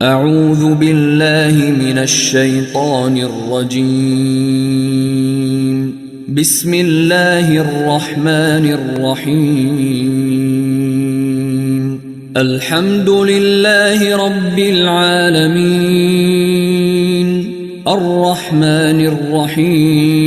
أعوذ بالله من الشيطان الرجيم. بسم الله الرحمن الرحيم. الحمد لله رب العالمين. الرحمن الرحيم.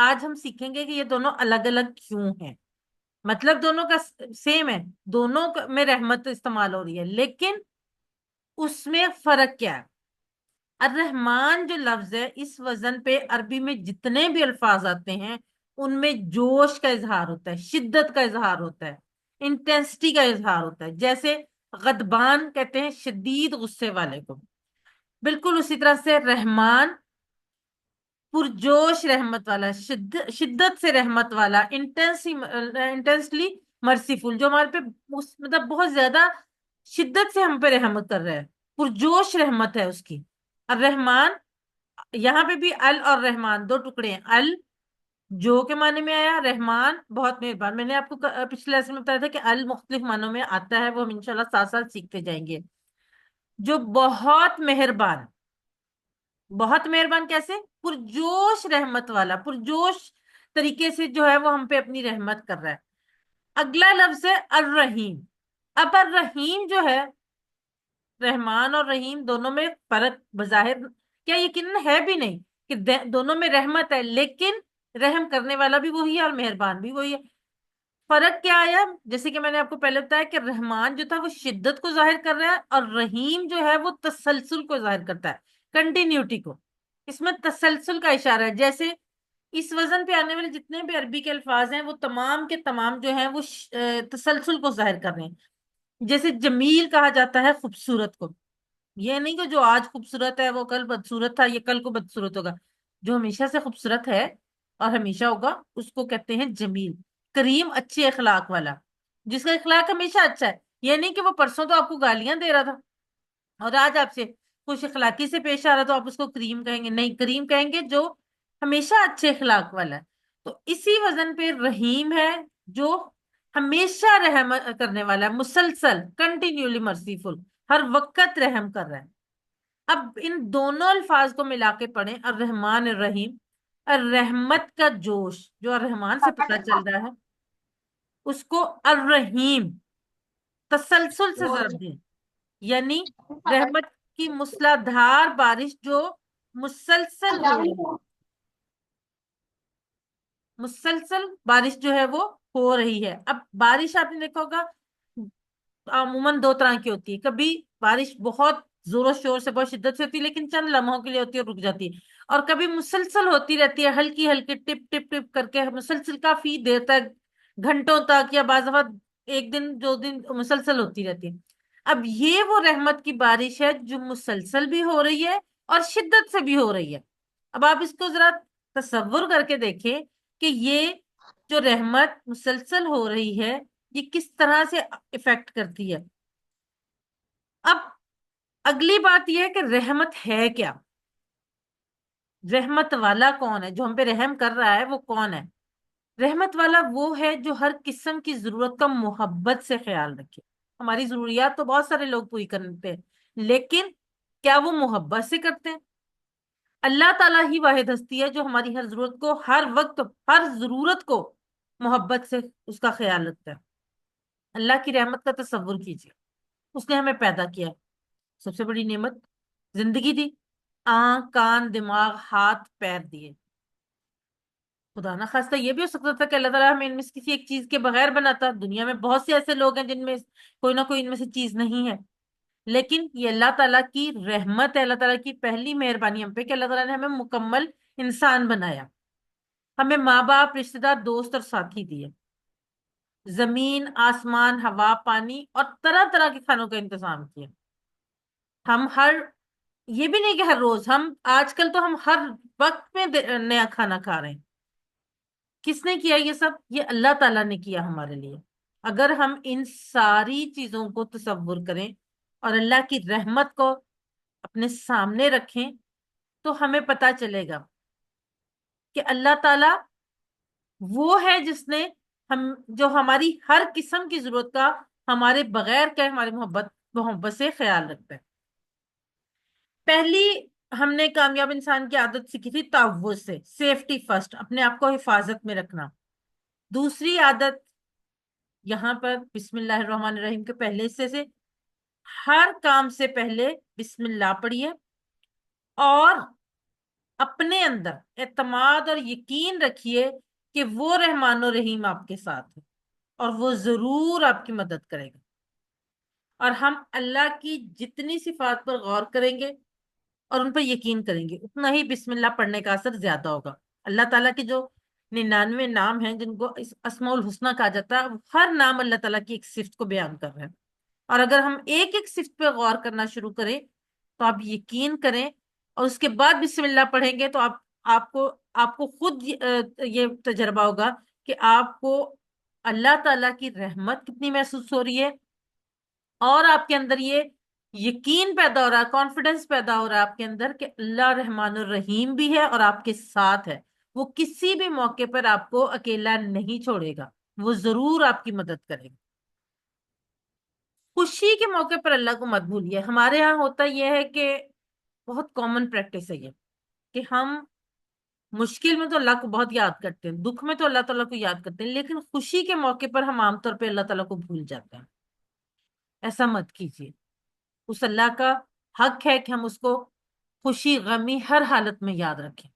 آج ہم سیکھیں گے کہ یہ دونوں الگ الگ کیوں ہیں. مطلب دونوں کا سیم ہے، دونوں میں رحمت استعمال ہو رہی ہے، لیکن اس میں فرق کیا ہے. الرحمن جو لفظ ہے، اس وزن پہ عربی میں جتنے بھی الفاظ آتے ہیں ان میں جوش کا اظہار ہوتا ہے، شدت کا اظہار ہوتا ہے، انٹینسٹی کا اظہار ہوتا ہے. جیسے غضبان کہتے ہیں شدید غصے والے کو، بالکل اسی طرح سے رحمان پرجوش رحمت والا، شدت سے رحمت والا، انٹینسلی مرسیفل، جو ہمارے پہ مطلب بہت زیادہ شدت سے ہم پہ رحمت کر رہا ہے، پرجوش رحمت ہے اس کی. الرحمن، یہاں پہ بھی ال اور رحمان دو ٹکڑے ہیں. ال جو کے معنی میں آیا، رحمان بہت مہربان. میں نے آپ کو پچھلے لیسن میں بتایا تھا کہ ال مختلف معنوں میں آتا ہے، وہ ہم انشاءاللہ ساتھ ساتھ سیکھتے جائیں گے. جو بہت مہربان، بہت مہربان کیسے؟ پرجوش رحمت والا، پرجوش طریقے سے جو ہے وہ ہم پہ اپنی رحمت کر رہا ہے. اگلا لفظ ہے الرحیم. اب الرحیم جو ہے، رحمان اور رحیم دونوں میں فرق بظاہر کیا یقیناً ہے بھی نہیں کہ دونوں میں رحمت ہے، لیکن رحم کرنے والا بھی وہی ہے اور مہربان بھی وہی ہے. فرق کیا آیا؟ جیسے کہ میں نے آپ کو پہلے بتایا کہ رحمان جو تھا وہ شدت کو ظاہر کر رہا ہے، اور رحیم جو ہے وہ تسلسل کو ظاہر کرتا ہے، کنٹینیوٹی کو. اس میں تسلسل کا اشارہ ہے. جیسے اس وزن پہ آنے والے جتنے بھی عربی کے الفاظ ہیں وہ تمام کے تمام جو ہیں وہ تسلسل کو ظاہر کر رہے ہیں. جیسے جمیل کہا جاتا ہے خوبصورت کو. یہ نہیں کہ جو آج خوبصورت ہے وہ کل بدصورت تھا، یہ کل کو بدصورت ہوگا. جو ہمیشہ سے خوبصورت ہے اور ہمیشہ ہوگا اس کو کہتے ہیں جمیل. کریم، اچھے اخلاق والا، جس کا اخلاق ہمیشہ اچھا ہے. یہ نہیں کہ وہ پرسوں تو آپ کو گالیاں دے رہا تھا اور آج آپ سے خوش اخلاقی سے پیش آ رہا تو آپ اس کو کریم کہیں گے. نہیں، کریم کہیں گے جو ہمیشہ اچھے اخلاق والا ہے. تو اسی وزن پہ رحیم ہے جو ہمیشہ رحم کرنے والا ہے، مسلسل، کنٹینیولی مرسیفل، ہر وقت رحم کر رہا ہے. اب ان دونوں الفاظ کو ملا کے پڑھیں، الرحمن الرحیم. الرحمت کا جوش جو الرحمن سے پتہ چل رہا ہے اس کو الرحیم تسلسل سے ضرب دیں. یعنی رحمت کی موسلادھار بارش جو مسلسل ہو رہی ہے، مسلسل بارش جو ہے وہ ہو رہی ہے. اب بارش آپ نے دیکھا ہوگا عموماً دو طرح کی ہوتی ہے. کبھی بارش بہت زور و شور سے، بہت شدت سے ہوتی ہے لیکن چند لمحوں کے لیے ہوتی ہے اور رک جاتی ہے. اور کبھی مسلسل ہوتی رہتی ہے، ہلکی ہلکی ٹپ ٹپ ٹپ کر کے مسلسل کافی دیر تک، گھنٹوں تک، یا بعض دفعہ ایک دن دو دن مسلسل ہوتی رہتی ہے. اب یہ وہ رحمت کی بارش ہے جو مسلسل بھی ہو رہی ہے اور شدت سے بھی ہو رہی ہے. اب آپ اس کو ذرا تصور کر کے دیکھیں کہ یہ جو رحمت مسلسل ہو رہی ہے یہ کس طرح سے افیکٹ کرتی ہے. اب اگلی بات یہ ہے کہ رحمت ہے کیا؟ رحمت والا کون ہے؟ جو ہم پہ رحم کر رہا ہے وہ کون ہے؟ رحمت والا وہ ہے جو ہر قسم کی ضرورت کا محبت سے خیال رکھے. ہماری ضروریات تو بہت سارے لوگ پوری کرتے ہیں، لیکن کیا وہ محبت سے کرتے ہیں؟ اللہ تعالیٰ ہی واحد ہستی ہے جو ہماری ہر ضرورت کو، ہر وقت، ہر ضرورت کو محبت سے اس کا خیال رکھتا ہے. اللہ کی رحمت کا تصور کیجیے. اس نے ہمیں پیدا کیا، سب سے بڑی نعمت زندگی دی، آنکھ، کان، دماغ، ہاتھ، پیر دیے. خدا نہ خواستہ یہ بھی ہو سکتا تھا کہ اللہ تعالیٰ ہمیں ان میں سے کسی ایک چیز کے بغیر بناتا. دنیا میں بہت سے ایسے لوگ ہیں جن میں کوئی نہ کوئی ان میں سے چیز نہیں ہے، لیکن یہ اللہ تعالیٰ کی رحمت ہے، اللہ تعالیٰ کی پہلی مہربانی ہم پہ کہ اللہ تعالیٰ نے ہمیں مکمل انسان بنایا. ہمیں ماں باپ، رشتے دار، دوست اور ساتھی دیے، زمین، آسمان، ہوا، پانی اور طرح طرح کے کھانوں کا انتظام کیا. ہم ہر یہ بھی نہیں کہ ہر روز، ہم آج کل تو ہم ہر وقت میں نیا کھانا کھا رہے ہیں. کس نے کیا یہ سب؟ یہ اللہ تعالیٰ نے کیا ہمارے لیے. اگر ہم ان ساری چیزوں کو تصور کریں اور اللہ کی رحمت کو اپنے سامنے رکھیں تو ہمیں پتا چلے گا کہ اللہ تعالیٰ وہ ہے جس نے جو ہماری ہر قسم کی ضرورت کا ہمارے بغیر کہ ہماری محبت سے خیال رکھتا ہے. پہلی ہم نے کامیاب انسان کی عادت سیکھی تھی تحفظ سے، سیفٹی فرسٹ، اپنے آپ کو حفاظت میں رکھنا. دوسری عادت یہاں پر بسم اللہ الرحمن الرحیم کے پہلے حصے سے، ہر کام سے پہلے بسم اللہ پڑھیے. اور اپنے اندر اعتماد اور یقین رکھیے کہ وہ رحمان و رحیم آپ کے ساتھ ہے اور وہ ضرور آپ کی مدد کرے گا. اور ہم اللہ کی جتنی صفات پر غور کریں گے اور ان پر یقین کریں گے اتنا ہی بسم اللہ پڑھنے کا اثر زیادہ ہوگا. اللہ تعالیٰ کے جو 99 نام ہیں جن کو اسماء الحسنہ کہا جاتا ہے، ہر نام اللہ تعالیٰ کی ایک صفت کو بیان کر رہے ہیں. اور اگر ہم ایک ایک صفت پہ غور کرنا شروع کریں تو آپ یقین کریں اور اس کے بعد بسم اللہ پڑھیں گے تو آپ کو آپ کو خود یہ تجربہ ہوگا کہ آپ کو اللہ تعالیٰ کی رحمت کتنی محسوس ہو رہی ہے، اور آپ کے اندر یہ یقین پیدا ہو رہا ہے، کانفیڈنس پیدا ہو رہا ہے آپ کے اندر کہ اللہ رحمان الرحیم بھی ہے اور آپ کے ساتھ ہے. وہ کسی بھی موقع پر آپ کو اکیلا نہیں چھوڑے گا، وہ ضرور آپ کی مدد کرے گا. خوشی کے موقع پر اللہ کو مت بھولیے. ہمارے ہاں ہوتا یہ ہے کہ بہت کامن پریکٹس ہے یہ کہ ہم مشکل میں تو اللہ کو بہت یاد کرتے ہیں، دکھ میں تو اللہ تعالیٰ کو یاد کرتے ہیں، لیکن خوشی کے موقع پر ہم عام طور پہ اللہ تعالیٰ کو بھول جاتے ہیں. ایسا مت کیجیے. اس اللہ کا حق ہے کہ ہم اس کو خوشی غمی ہر حالت میں یاد رکھیں.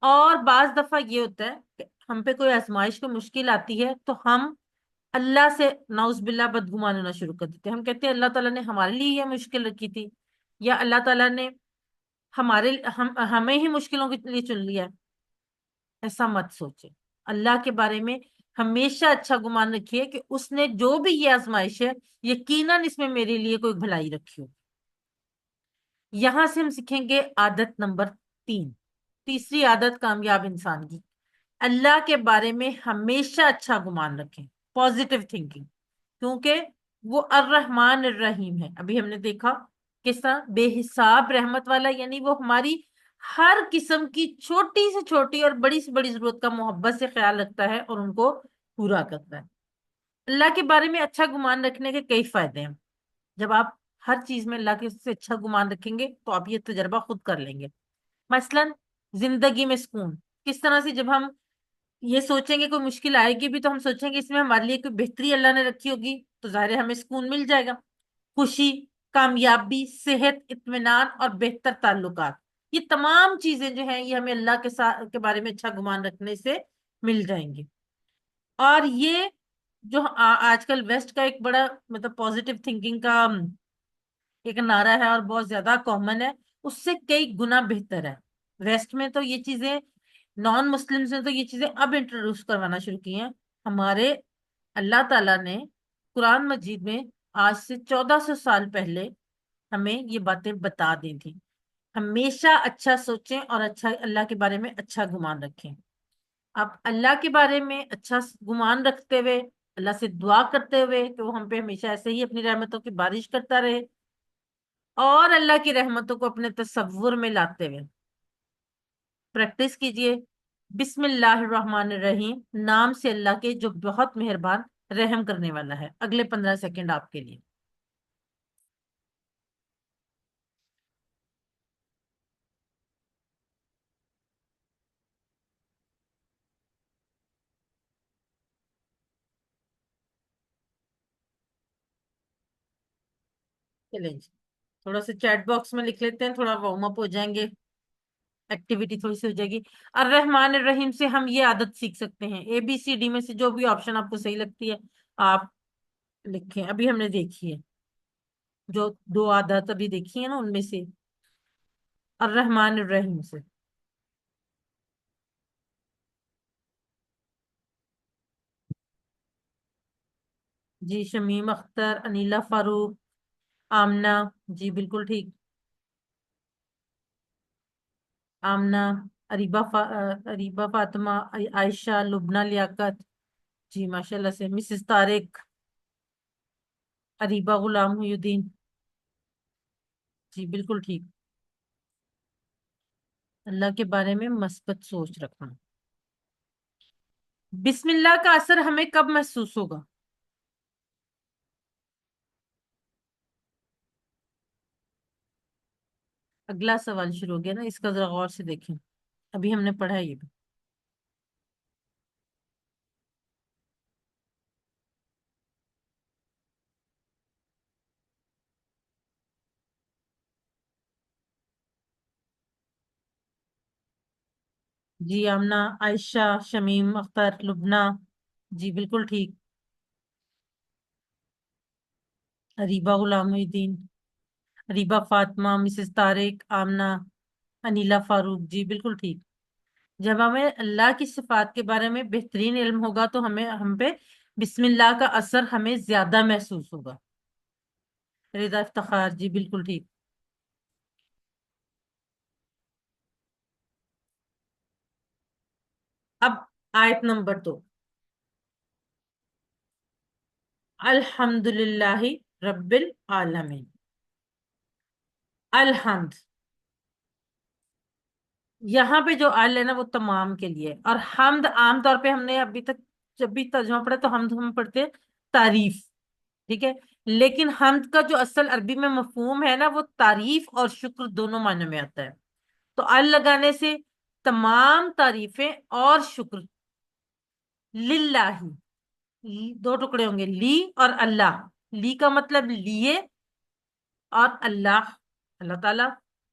اور بعض دفعہ یہ ہوتا ہے کہ ہم پہ کوئی آزمائش کو مشکل آتی ہے تو ہم اللہ سے نعوذ باللہ بدگمان ہونا شروع کر دیتے ہیں. ہم کہتے ہیں اللہ تعالیٰ نے ہمارے لیے یہ مشکل رکھی تھی، یا اللہ تعالیٰ نے ہمیں ہی مشکلوں کے لیے چن لیا ہے. ایسا مت سوچے. اللہ کے بارے میں ہمیشہ اچھا گمان رکھیے کہ اس نے جو بھی یہ آزمائش ہے یقیناً اس میں میرے لیے کوئی بھلائی رکھی ہو. یہاں سے ہم سیکھیں گے عادت نمبر 3، تیسری عادت کامیاب انسان کی. اللہ کے بارے میں ہمیشہ اچھا گمان رکھیں، پازیٹیو تھنکنگ، کیونکہ وہ الرحمن الرحیم ہے. ابھی ہم نے دیکھا کس طرح بے حساب رحمت والا، یعنی وہ ہماری ہر قسم کی چھوٹی سے چھوٹی اور بڑی سے بڑی ضرورت کا محبت سے خیال رکھتا ہے اور ان کو پورا کرتا ہے. اللہ کے بارے میں اچھا گمان رکھنے کے کئی فائدے ہیں. جب آپ ہر چیز میں اللہ کے سے اچھا گمان رکھیں گے تو آپ یہ تجربہ خود کر لیں گے. مثلا زندگی میں سکون کس طرح سے، جب ہم یہ سوچیں گے کوئی مشکل آئے گی بھی تو ہم سوچیں گے اس میں ہمارے لیے کوئی بہتری اللہ نے رکھی ہوگی، تو ظاہر ہے ہمیں سکون مل جائے گا. خوشی، کامیابی، صحت، اطمینان اور بہتر تعلقات، یہ تمام چیزیں جو ہیں یہ ہمیں اللہ کے ساتھ کے بارے میں اچھا گمان رکھنے سے مل جائیں گی. اور یہ جو آج کل ویسٹ کا ایک بڑا مطلب پازیٹیو تھنکنگ کا ایک نعرہ ہے اور بہت زیادہ کامن ہے، اس سے کئی گنا بہتر ہے. ویسٹ میں تو یہ چیزیں، نان مسلم نے تو یہ چیزیں اب انٹروڈیوس کروانا شروع کی ہیں. ہمارے اللہ تعالیٰ نے قرآن مجید میں آج سے 1400 سال پہلے ہمیں یہ باتیں بتا دی تھی. ہمیشہ اچھا سوچیں اور اچھا اللہ کے بارے میں اچھا گمان رکھیں. آپ اللہ کے بارے میں اچھا گمان رکھتے ہوئے اللہ سے دعا کرتے ہوئے کہ وہ ہم پہ ہمیشہ ایسے ہی اپنی رحمتوں کی بارش کرتا رہے، اور اللہ کی رحمتوں کو اپنے تصور میں لاتے ہوئے پریکٹس کیجئے. بسم اللہ الرحمن الرحیم، نام سے اللہ کے جو بہت مہربان رحم کرنے والا ہے. اگلے 15 سیکنڈ آپ کے لیے. چلیں جی، تھوڑا سا چیٹ باکس میں لکھ لیتے ہیں، تھوڑا وارم اپ ہو جائیں گے، ایکٹیویٹی تھوڑی سی ہو جائے گی. الرحمن الرحیم سے ہم یہ عادت سیکھ سکتے ہیں، اے بی سی ڈی میں سے جو بھی آپشن آپ کو صحیح لگتی ہے آپ لکھیں. ابھی ہم نے دیکھی ہے جو 2 عادت ابھی دیکھی ہے نا، ان میں سے الرحمن الرحیم سے. جی شمیم اختر، انیلا فاروق، آمنہ، جی بالکل ٹھیک. آمنہ، اریبہ فاطمہ، عائشہ، لبنہ لیاقت، جی ماشاء اللہ سے. مسز طارق، اریبہ غلام محی الدین، جی بالکل ٹھیک. اللہ کے بارے میں مثبت سوچ رکھنا. بسم اللہ کا اثر ہمیں کب محسوس ہوگا؟ اگلا سوال شروع ہو گیا نا، اس کا ذرا غور سے دیکھیں. ابھی ہم نے پڑھا ہے یہ بھی. جی آمنہ، عائشہ، شمیم اختر، لبنہ، جی بالکل ٹھیک، ریبا غلام محی الدین، ریبا فاطمہ، مسز طارق، آمنہ، انیلا فاروق، جی بالکل ٹھیک۔ جب ہمیں اللہ کی صفات کے بارے میں بہترین علم ہوگا تو ہم پہ بسم اللہ کا اثر ہمیں زیادہ محسوس ہوگا۔ رضا افتخار، جی بالکل ٹھیک۔ اب آیت نمبر 2، الحمد للہ رب العالمین۔ الحمد، یہاں پہ جو ال ہے نا وہ تمام کے لیے، اور حمد عام طور پہ ہم نے ابھی تک جب بھی ترجمہ پڑھا تو حمد ہم پڑھتے ہیں تعریف، ٹھیک ہے، لیکن حمد کا جو اصل عربی میں مفہوم ہے نا وہ تعریف اور شکر دونوں معنی میں آتا ہے۔ تو ال لگانے سے تمام تعریفیں اور شکر للہ، دو ٹکڑے ہوں گے، لی اور اللہ۔ لی کا مطلب لیے، اور اللہ اللہ تعالیٰ،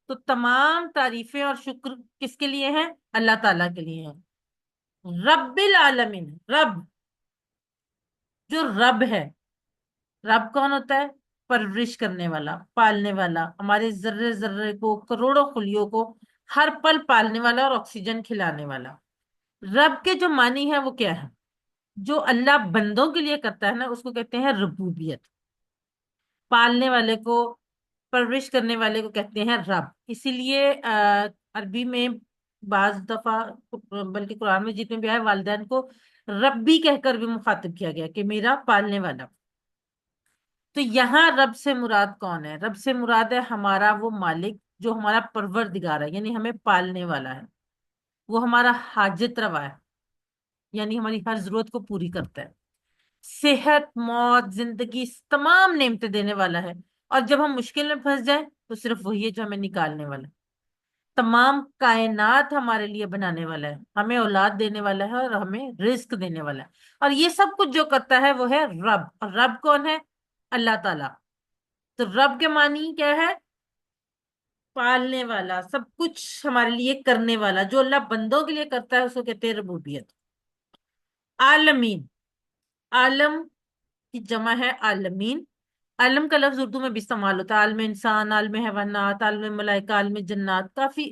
تو تمام تعریفیں اور شکر کس کے لیے ہیں؟ اللہ تعالیٰ کے لیے ہیں۔ رب العالمین، رب، جو رب ہے، رب کون ہوتا ہے؟ پرورش کرنے والا، پالنے والا، ہمارے ذرے ذرے کو، کروڑوں خلیوں کو ہر پل پالنے والا اور آکسیجن کھلانے والا۔ رب کے جو معنی ہے وہ کیا ہے؟ جو اللہ بندوں کے لیے کرتا ہے نا اس کو کہتے ہیں ربوبیت۔ پالنے والے کو، پرورش کرنے والے کو کہتے ہیں رب۔ اسی لیے عربی میں بعض دفعہ، بلکہ قرآن میں جتنے بھی آئے، والدین کو ربی کہہ کر بھی مخاطب کیا گیا کہ میرا پالنے والا۔ تو یہاں رب سے مراد کون ہے؟ رب سے مراد ہے ہمارا وہ مالک جو ہمارا پروردگار ہے، یعنی ہمیں پالنے والا ہے، وہ ہمارا حاجت روا ہے، یعنی ہماری ہر ضرورت کو پوری کرتا ہے، صحت، موت، زندگی، تمام نعمتیں دینے والا ہے، اور جب ہم مشکل میں پھنس جائیں تو صرف وہی ہے جو ہمیں نکالنے والا ہے۔ تمام کائنات ہمارے لیے بنانے والا ہے، ہمیں اولاد دینے والا ہے، اور ہمیں رزق دینے والا ہے، اور یہ سب کچھ جو کرتا ہے وہ ہے رب۔ اور رب کون ہے؟ اللہ تعالیٰ۔ تو رب کے معنی کیا ہے؟ پالنے والا، سب کچھ ہمارے لیے کرنے والا، جو اللہ بندوں کے لیے کرتا ہے اس کو کہتے ہیں ربوبیت۔ عالمین، عالم کی جمع ہے عالمین۔ عالم کا لفظ اردو میں بھی استعمال ہوتا ہے، عالم انسان، عالم حیوانات، عالم ملائکہ، عالم جنات، کافی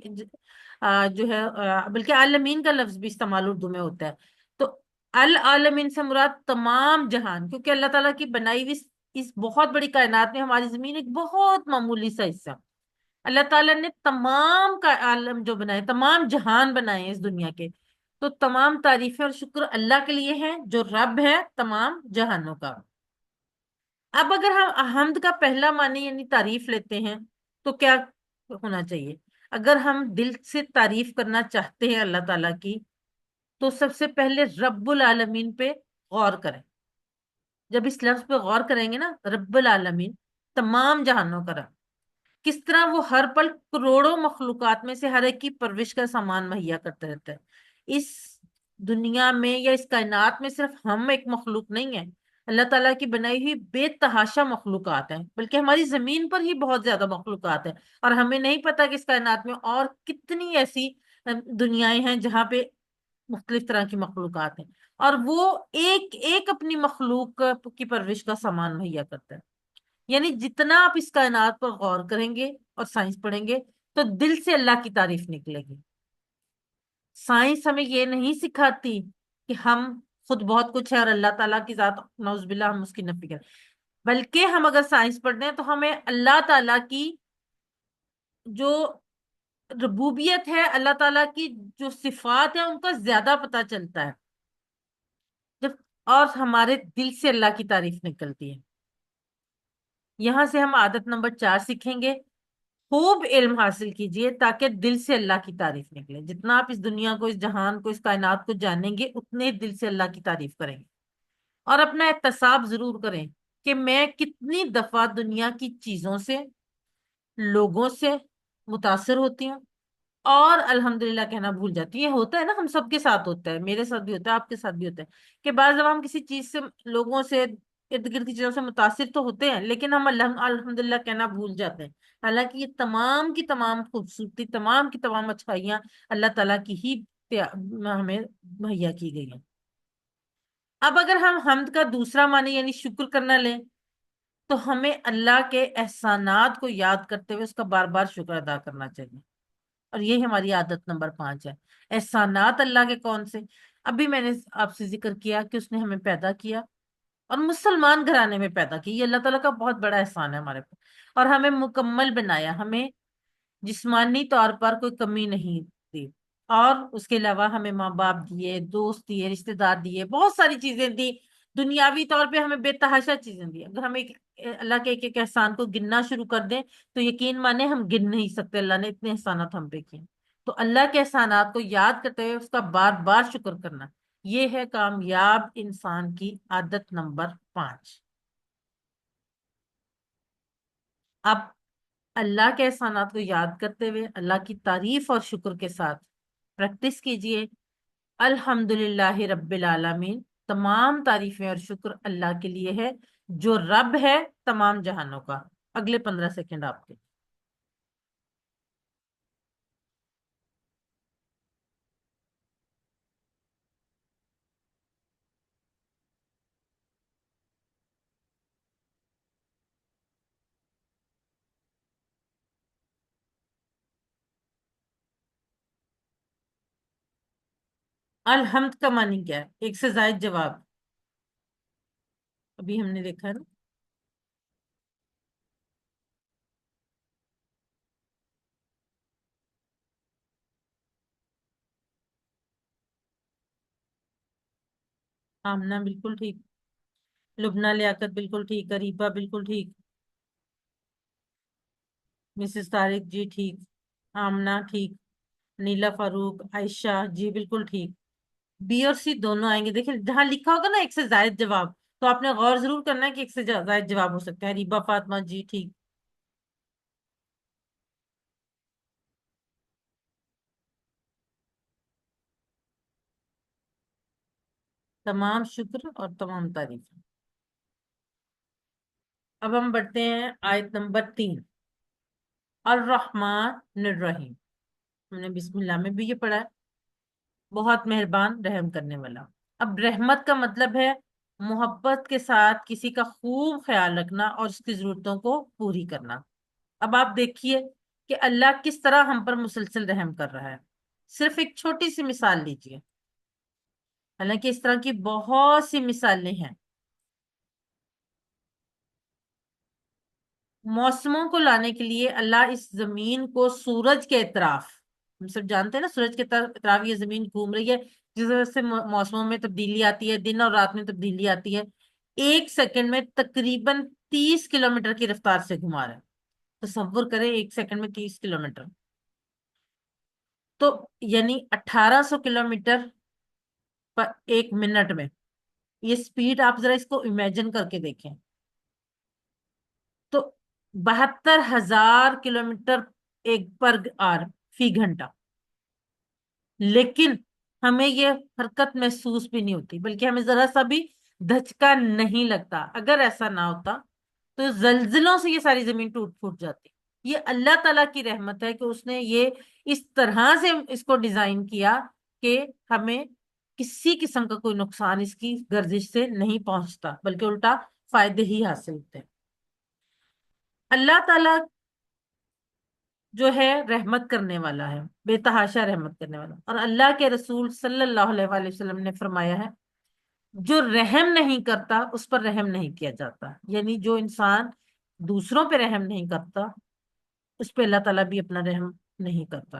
جو ہے بلکہ عالمین کا لفظ بھی استعمال اردو میں ہوتا ہے۔ تو العالمین سے مراد تمام جہان، کیونکہ اللہ تعالیٰ کی بنائی ہوئی اس بہت بڑی کائنات میں ہماری زمین ایک بہت معمولی سا حصہ۔ اللہ تعالیٰ نے تمام کا عالم جو بنائے، تمام جہان بنائے ہیں اس دنیا کے، تو تمام تعریفیں اور شکر اللہ کے لیے ہیں جو رب ہے تمام جہانوں کا۔ اب اگر ہم حمد کا پہلا معنی یعنی تعریف لیتے ہیں تو کیا ہونا چاہیے؟ اگر ہم دل سے تعریف کرنا چاہتے ہیں اللہ تعالیٰ کی تو سب سے پہلے رب العالمین پہ غور کریں۔ جب اس لفظ پہ غور کریں گے نا، رب العالمین، تمام جہانوں کا رب، کس طرح وہ ہر پل کروڑوں مخلوقات میں سے ہر ایک کی پرورش کا سامان مہیا کرتا رہتا ہے۔ اس دنیا میں یا اس کائنات میں صرف ہم ایک مخلوق نہیں ہے، اللہ تعالیٰ کی بنائی ہوئی بے تحاشا مخلوقات ہیں، بلکہ ہماری زمین پر ہی بہت زیادہ مخلوقات ہیں، اور ہمیں نہیں پتا کہ اس کائنات میں اور کتنی ایسی دنیایں ہیں جہاں پہ مختلف طرح کی مخلوقات ہیں، اور وہ ایک ایک اپنی مخلوق کی پرورش کا سامان مہیا کرتا ہے۔ یعنی جتنا آپ اس کائنات پر غور کریں گے اور سائنس پڑھیں گے تو دل سے اللہ کی تعریف نکلے گی۔ سائنس ہمیں یہ نہیں سکھاتی کہ ہم خود بہت کچھ ہے اور اللہ تعالیٰ کی ذات نعوذ باللہ ہم اس کی نفی کریں، بلکہ ہم اگر سائنس پڑھتے ہیں تو ہمیں اللہ تعالیٰ کی جو ربوبیت ہے، اللہ تعالیٰ کی جو صفات ہیں ان کا زیادہ پتہ چلتا ہے جب، اور ہمارے دل سے اللہ کی تعریف نکلتی ہے۔ یہاں سے ہم عادت نمبر 4 سیکھیں گے، خوب علم حاصل کیجئے تاکہ دل سے اللہ کی تعریف نکلے۔ جتنا آپ اس دنیا کو، اس جہان کو، اس کائنات کو جانیں گے اتنے دل سے اللہ کی تعریف کریں گے، اور اپنا احتساب ضرور کریں کہ میں کتنی دفعہ دنیا کی چیزوں سے، لوگوں سے متاثر ہوتی ہوں اور الحمدللہ کہنا بھول جاتی ہوں۔ یہ ہوتا ہے نا، ہم سب کے ساتھ ہوتا ہے، میرے ساتھ بھی ہوتا ہے، آپ کے ساتھ بھی ہوتا ہے کہ بعض جب ہم کسی چیز سے، لوگوں سے، ارد گرد کی چیزوں سے متاثر تو ہوتے ہیں لیکن ہم الحمدللہ کہنا بھول جاتے ہیں، حالانکہ یہ تمام کی تمام خوبصورتی، تمام کی تمام اچھائیاں اللہ تعالیٰ کی ہی ہمیں مہیا کی گئی ہیں۔ اب اگر ہم حمد کا دوسرا معنی یعنی شکر کرنا لیں تو ہمیں اللہ کے احسانات کو یاد کرتے ہوئے اس کا بار بار شکر ادا کرنا چاہیے، اور یہ ہماری عادت نمبر 5 ہے۔ احسانات اللہ کے کون سے؟ ابھی میں نے آپ سے ذکر کیا کہ اس نے ہمیں پیدا کیا اور مسلمان گھرانے میں پیدا کی، یہ اللہ تعالیٰ کا بہت بڑا احسان ہے ہمارے پر، اور ہمیں مکمل بنایا، ہمیں جسمانی طور پر کوئی کمی نہیں دی، اور اس کے علاوہ ہمیں ماں باپ دیے، دوست دیے، رشتے دار دیے، بہت ساری چیزیں دی، دنیاوی طور پہ ہمیں بے تحاشا چیزیں دی۔ اگر ہم اللہ کے ایک ایک احسان کو گننا شروع کر دیں تو یقین مانے ہم گن نہیں سکتے، اللہ نے اتنے احسانات ہم پہ کیے۔ تو اللہ کے احسانات کو یاد کرتے ہوئے اس کا بار بار شکر کرنا، یہ ہے کامیاب انسان کی عادت نمبر 5۔ اب اللہ کے احسانات کو یاد کرتے ہوئے اللہ کی تعریف اور شکر کے ساتھ پریکٹس کیجئے۔ الحمد للہ رب العالمین، تمام تعریفیں اور شکر اللہ کے لیے ہے جو رب ہے تمام جہانوں کا۔ اگلے 15 سیکنڈ آپ کے۔ الحمد کا معنی کیا ہے؟ ایک سے زائد جواب، ابھی ہم نے دیکھا ہے نا۔ آمنہ بالکل ٹھیک، لبنہ لیاقت بالکل ٹھیک، اریبہ بالکل ٹھیک، مسز طارق جی ٹھیک، آمنہ ٹھیک، نیلا فاروق، عائشہ جی بالکل ٹھیک۔ بی اور سی دونوں آئیں گے، دیکھیں جہاں لکھا ہوگا نا ایک سے زائد جواب تو آپ نے غور ضرور کرنا ہے کہ ایک سے زائد جواب ہو سکتے ہیں۔ ریبا فاطمہ جی ٹھیک، تمام شکر اور تمام تعریف۔ اب ہم بڑھتے ہیں آیت نمبر 3، الرحمن الرحیم۔ ہم نے بسم اللہ میں بھی یہ پڑھا ہے، بہت مہربان رحم کرنے والا۔ اب رحمت کا مطلب ہے محبت کے ساتھ کسی کا خوب خیال رکھنا اور اس کی ضرورتوں کو پوری کرنا۔ اب آپ دیکھیے کہ اللہ کس طرح ہم پر مسلسل رحم کر رہا ہے، صرف ایک چھوٹی سی مثال لیجئے، حالانکہ اس طرح کی بہت سی مثالیں ہیں۔ موسموں کو لانے کے لیے اللہ اس زمین کو سورج کے اطراف، ہم سب جانتے ہیں نا سورج کے اطراف یہ زمین گھوم رہی ہے، جس وجہ سے موسموں میں تبدیلی آتی ہے، دن اور رات میں تبدیلی آتی ہے، 1 سیکنڈ میں تقریباً 30 کلومیٹر کی رفتار سے گھما رہا ہے۔ تصور کریں 1 سیکنڈ میں 30 کلومیٹر، تو یعنی 1800 کلومیٹر پر 1 منٹ میں، یہ سپیڈ آپ ذرا اس کو امیجن کر کے دیکھیں، تو 72,000 کلومیٹر ایک پر آر فی گھنٹہ، لیکن ہمیں یہ حرکت محسوس بھی نہیں ہوتی، بلکہ ہمیں ذرا سا بھی دھچکا نہیں لگتا۔ اگر ایسا نہ ہوتا تو زلزلوں سے یہ ساری زمین ٹوٹ پھوٹ جاتی۔ یہ اللہ تعالیٰ کی رحمت ہے کہ اس نے یہ اس طرح سے اس کو ڈیزائن کیا کہ ہمیں کسی قسم کا کوئی نقصان اس کی گردش سے نہیں پہنچتا، بلکہ الٹا فائدے ہی حاصل ہوتے ہیں۔ اللہ تعالیٰ جو ہے رحمت کرنے والا ہے، بے تحاشا رحمت کرنے والا، اور اللہ کے رسول صلی اللہ علیہ وآلہ وسلم نے فرمایا ہے جو رحم نہیں کرتا اس پر رحم نہیں کیا جاتا، یعنی جو انسان دوسروں پہ رحم نہیں کرتا اس پہ اللہ تعالیٰ بھی اپنا رحم نہیں کرتا۔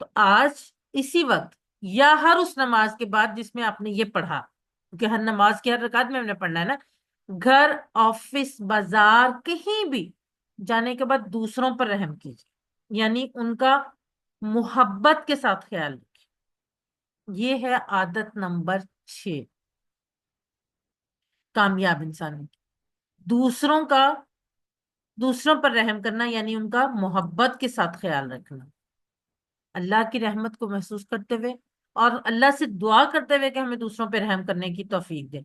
تو آج اسی وقت یا ہر اس نماز کے بعد جس میں آپ نے یہ پڑھا، کیونکہ ہر نماز کی ہر رکعت میں ہم نے پڑھنا ہے نا، گھر، آفس، بازار، کہیں بھی جانے کے بعد دوسروں پر رحم کیجیے، یعنی ان کا محبت کے ساتھ خیال رکھیے۔ یہ ہے عادت نمبر 6 کامیاب انسان کی، دوسروں پر رحم کرنا، یعنی ان کا محبت کے ساتھ خیال رکھنا، اللہ کی رحمت کو محسوس کرتے ہوئے اور اللہ سے دعا کرتے ہوئے کہ ہمیں دوسروں پہ رحم کرنے کی توفیق دے۔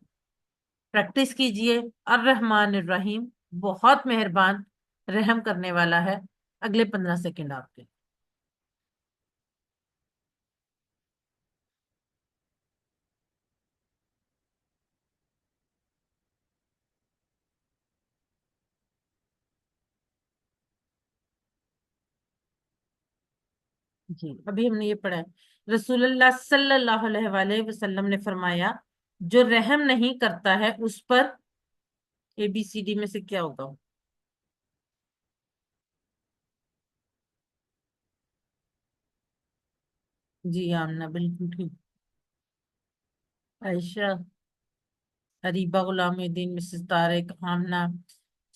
پریکٹس کیجئے۔ الرحمن الرحیم، بہت مہربان رحم کرنے والا ہے۔ اگلے 15 سیکنڈ آپ کے۔ جی ابھی ہم نے یہ پڑھا ہے، رسول اللہ صلی اللہ علیہ وآلہ وسلم نے فرمایا جو رحم نہیں کرتا ہے اس پر ABCD میں سے کیا ہوگا؟ جی آمنہ بالکل ٹھیک، عائشہ، اریبہ غلام الدین، مسز طارق، آمنہ،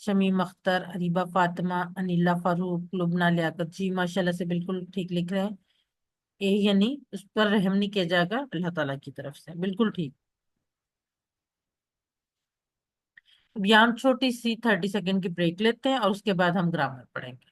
شمیم اختر، اریبہ فاطمہ، انیلا فاروق، لبنہ لیاقت، جی ماشاءاللہ سے بالکل ٹھیک لکھ رہے ہیں، یعنی اس پر رحم نہیں کیا جائے گا اللہ تعالیٰ کی طرف سے، بالکل ٹھیک۔ اب یہاں ہم چھوٹی سی 30 سیکنڈ کی بریک لیتے ہیں اور اس کے بعد ہم گرامر پڑھیں گے۔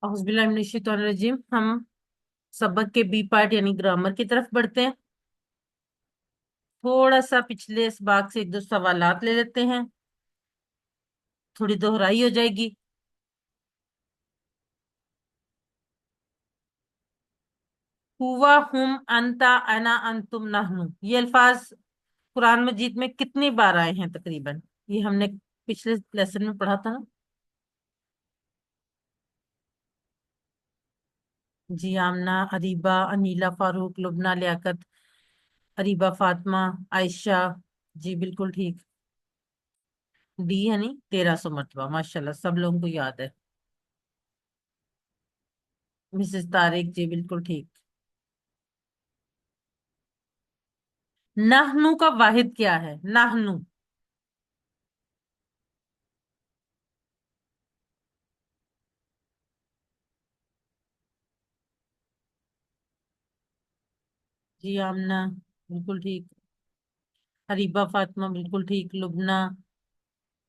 اعوذ باللہ من الشیطان الرجیم، ہم سبق کے بی پارٹ یعنی گرامر کی طرف بڑھتے ہیں۔ تھوڑا سا پچھلے اس باغ سے ایک دو سوالات لے لیتے ہیں، تھوڑی دہرائی ہو جائے گی۔ ہوا، ہم، انتا، انا، انتم، نحنو، یہ الفاظ قرآن مجید میں کتنی بار آئے ہیں تقریباً؟ یہ ہم نے پچھلے لیسن میں پڑھا تھا نا۔ جی آمنہ، اریبہ، انیلا فاروق، لبنہ لیاقت، اریبہ فاطمہ، عائشہ، جی بالکل ٹھیک، ڈی یعنی 1300 مرتبہ، ماشاءاللہ سب لوگوں کو یاد ہے۔ مسز طارق، جی بالکل ٹھیک۔ نحنو کا واحد کیا ہے؟ نحنو، جی آمنہ بالکل ٹھیک، اریبہ فاطمہ بالکل ٹھیک، لبنہ،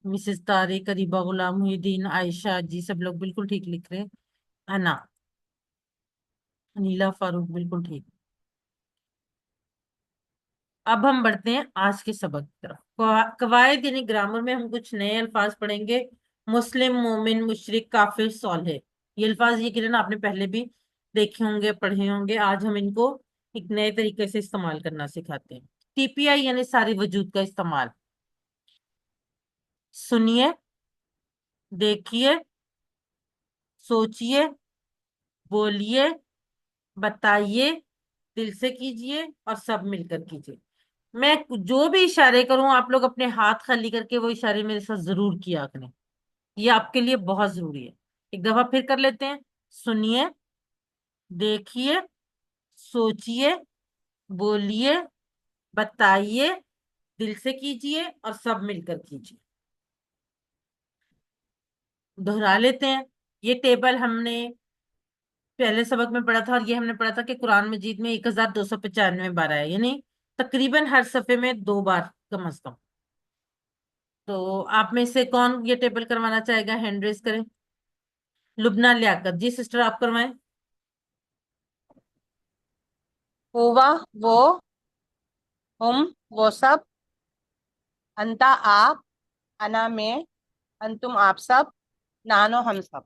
مسز طارق، اریبہ غلام محی الدین، عائشہ، جی سب لوگ بالکل ٹھیک لکھ رہے ہیں۔ انا، انیلا فاروق بالکل ٹھیک۔ اب ہم بڑھتے ہیں آج کے سبق کی طرف۔ قواعد یعنی گرامر میں ہم کچھ نئے الفاظ پڑھیں گے۔ مسلم، مومن، مشرک، کافر، صالح، یہ الفاظ یقیناً آپ نے پہلے بھی دیکھے ہوں گے، پڑھے ہوں گے، آج ہم ان کو ایک نئے طریقے سے استعمال کرنا سکھاتے ہیں۔ TPI یعنی ساری وجود کا استعمال، سنیے، دیکھیے، سوچیے، بولیے، بتائیے، دل سے کیجئے اور سب مل کر کیجئے۔ میں جو بھی اشارے کروں آپ لوگ اپنے ہاتھ خالی کر کے وہ اشارے میرے ساتھ ضرور کیا کریں، یہ آپ کے لیے بہت ضروری ہے۔ ایک دفعہ پھر کر لیتے ہیں، سنیے، دیکھیے، سوچیے، بولیے، بتائیے، دل سے کیجئے اور سب مل کر کیجئے۔ دہرا لیتے ہیں، یہ ٹیبل ہم نے پہلے سبق میں پڑھا تھا اور یہ ہم نے پڑھا تھا کہ قرآن مجید میں 1295 بار آیا، یعنی تقریباً ہر صفحے میں 2 بار کم از کم۔ تو آپ میں سے کون یہ ٹیبل کروانا چاہے گا؟ ہینڈ ریز کریں۔ لبنہ لیاقت، جی سسٹر آپ کروائیں۔ ہوا وہ، ہم وہ سب، انتا آپ، انا میں، انتم آپ سب، نانو ہم سب۔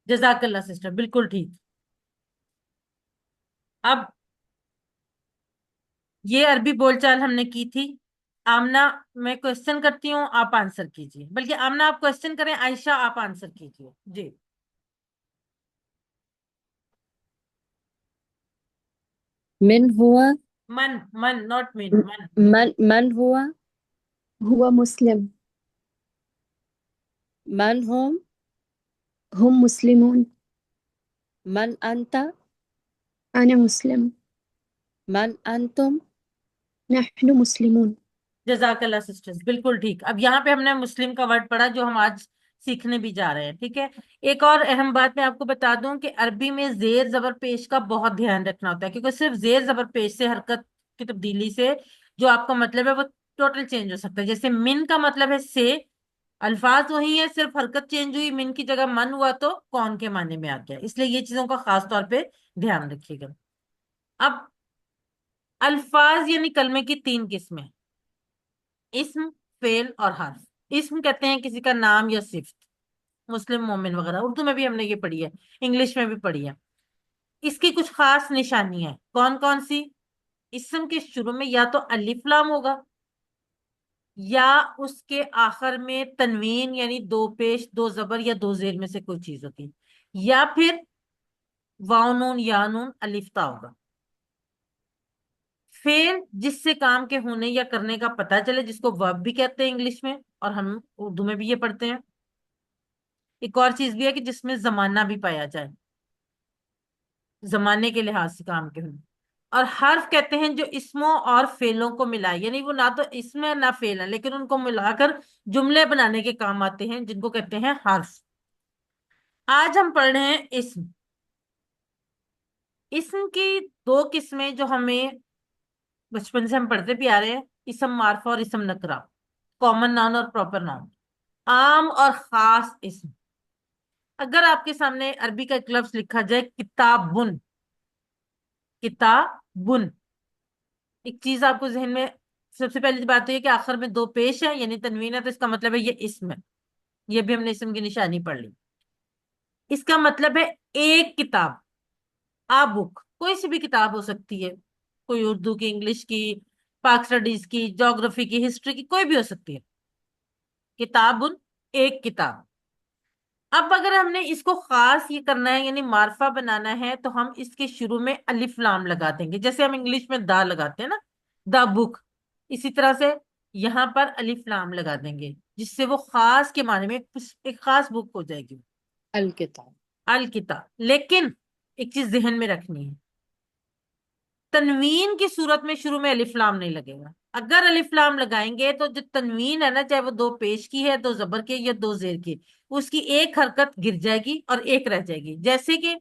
جزاک اللہ سسٹر، بالکل ٹھیک۔ اب یہ عربی بول چال ہم نے کی تھی۔ آمنہ، میں کوشچن کرتی ہوں، آپ آنسر کیجئے، بلکہ آمنہ آپ کوشچن کریں، عائشہ آپ آنسر کیجئے۔ جی من هو من، من ناٹ مین، من۔ من هو هو مسلم. من هم هم مسلمون. من أنت أنا مسلم. من أنتم نحن مسلمون. جزاک اللہ سسٹرز، بالکل ٹھیک. اب یہاں پہ ہم نے مسلم کا ورڈ پڑھا جو ہم آج سیکھنے بھی جا رہے ہیں. ٹھیک ہے. ایک اور اہم بات میں آپ کو بتا دوں کہ عربی میں زیر زبر پیش کا بہت دھیان رکھنا ہوتا ہے، کیونکہ صرف زیر زبر پیش سے حرکت کی تبدیلی سے جو آپ کا مطلب ہے وہ ٹوٹل چینج ہو سکتا ہے. جیسے من کا مطلب ہے سے، الفاظ وہی ہے، صرف حرکت چینج ہوئی، من کی جگہ من ہوا تو کون کے معنی میں آ گیا. اس لیے یہ چیزوں کا خاص طور پہ دھیان رکھیے گا. اب الفاظ یعنی کلمے کی تین قسمیں: اسم، فعل اور حرف. اسم کہتے ہیں کسی کا نام یا صفت، مسلم، مومن وغیرہ. اردو میں بھی ہم نے یہ پڑھی ہے، انگلش میں بھی پڑھی ہے. اس کی کچھ خاص نشانی ہے. کون کون سی؟ اسم کے شروع میں یا تو الف لام ہوگا، یا اس کے آخر میں تنوین یعنی دو پیش، دو زبر یا دو زیر میں سے کوئی چیز ہوتی، یا پھر واو نون یا نون الف تا ہوگا. فعل جس سے کام کے ہونے یا کرنے کا پتہ چلے، جس کو ورب بھی کہتے ہیں انگلش میں، اور ہم اردو میں بھی یہ پڑھتے ہیں. ایک اور چیز بھی ہے کہ جس میں زمانہ بھی پایا جائے، زمانے کے لحاظ سے کام کے ہونے. اور حرف کہتے ہیں جو اسموں اور فعلوں کو ملائے، یعنی وہ نہ تو اسم ہے نہ فعل ہے، لیکن ان کو ملا کر جملے بنانے کے کام آتے ہیں، جن کو کہتے ہیں حرف. آج ہم پڑھ رہے ہیں اسم. اسم کی دو قسمیں جو ہمیں بچپن سے ہم پڑھتے بھی آ رہے ہیں: اسم معرفہ اور اسم نکرہ، کامن ناؤن اور پراپر ناؤن. عام اور خاص اسم. اگر آپ کے سامنے عربی کا ایک لفظ لکھا جائے کتابن، کتابن، ایک چیز آپ کو ذہن میں سب سے پہلی بات تو یہ کہ آخر میں دو پیش ہے یعنی تنوین ہے، تو اس کا مطلب ہے یہ اسم ہے. یہ بھی ہم نے اسم کی نشانی پڑھ لی. اس کا مطلب ہے ایک کتاب. آ بک کوئی سی بھی کتاب ہو سکتی ہے، کوئی اردو کی، انگلش کی، پاک اسٹڈیز کی، جغرافی کی، ہسٹری کی، کوئی بھی ہو سکتی ہے. کتاب، ایک کتاب. اب اگر ہم نے اس کو خاص یہ کرنا ہے یعنی معرفہ بنانا ہے تو ہم اس کے شروع میں الف لام لگا دیں گے، جیسے ہم انگلش میں دا لگاتے ہیں نا، دا بک. اسی طرح سے یہاں پر الف لام لگا دیں گے، جس سے وہ خاص کے معنی میں ایک خاص بک ہو جائے گی، الكتاب. الکتاب. لیکن ایک چیز ذہن میں رکھنی ہے، تنوین کی صورت میں شروع میں الف لام نہیں لگے گا. اگر الف لام لگائیں گے تو جو تنوین ہے نا، چاہے وہ دو پیش کی ہے، دو زبر کی یا دو زیر کی، اس کی ایک حرکت گر جائے گی اور ایک رہ جائے گی. جیسے کہ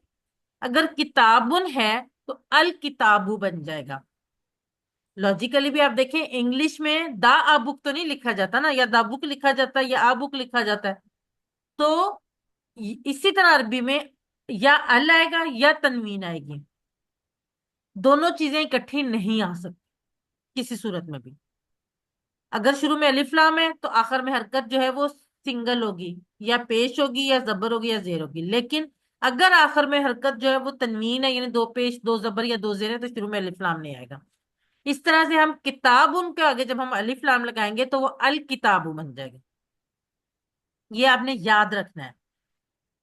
اگر کتابن ہے تو الکتابو بن جائے گا. لاجیکلی بھی آپ دیکھیں انگلش میں دا آ بک تو نہیں لکھا جاتا نا، یا دا بک لکھا جاتا ہے یا آ بک لکھا جاتا ہے. تو اسی طرح عربی میں یا ال آئے گا یا تنوین آئے گی. دونوں چیزیں اکٹھی نہیں آ سکتی کسی صورت میں بھی. اگر شروع میں الف لام ہے تو آخر میں حرکت جو ہے وہ سنگل ہوگی، یا پیش ہوگی یا زبر ہوگی یا زیر ہوگی. لیکن اگر آخر میں حرکت جو ہے وہ تنوین ہے یعنی دو پیش، دو زبر یا دو زیر ہے، تو شروع میں الف لام نہیں آئے گا. اس طرح سے ہم کتاب ان کے آگے جب ہم الف لام لگائیں گے تو وہ الکتاب بن جائے گا. یہ آپ نے یاد رکھنا ہے.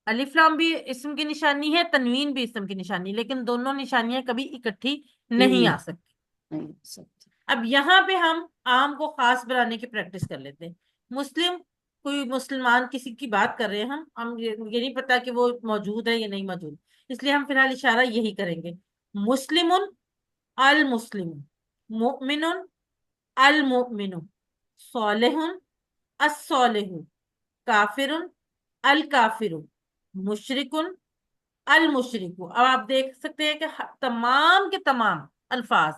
الف لام بھی اسم کی نشانی ہے، تنوین بھی اسم کی نشانی، لیکن دونوں نشانیاں کبھی اکٹھی نہیں آ سکتی. نہیں ہو سکتی. اب یہاں پہ ہم عام کو خاص بنانے کی پریکٹس کر لیتے ہیں. مسلم، کوئی مسلمان کسی کی بات کر رہے ہیں ہم یہ نہیں پتا کہ وہ موجود ہے یا نہیں موجود، اس لیے ہم فی الحال اشارہ یہی کریں گے: مسلم، المسلم، مؤمن، المؤمن، صالح، الصالح، کافر، الکافر، مشرک، المشرک. اب آپ دیکھ سکتے ہیں کہ تمام کے تمام الفاظ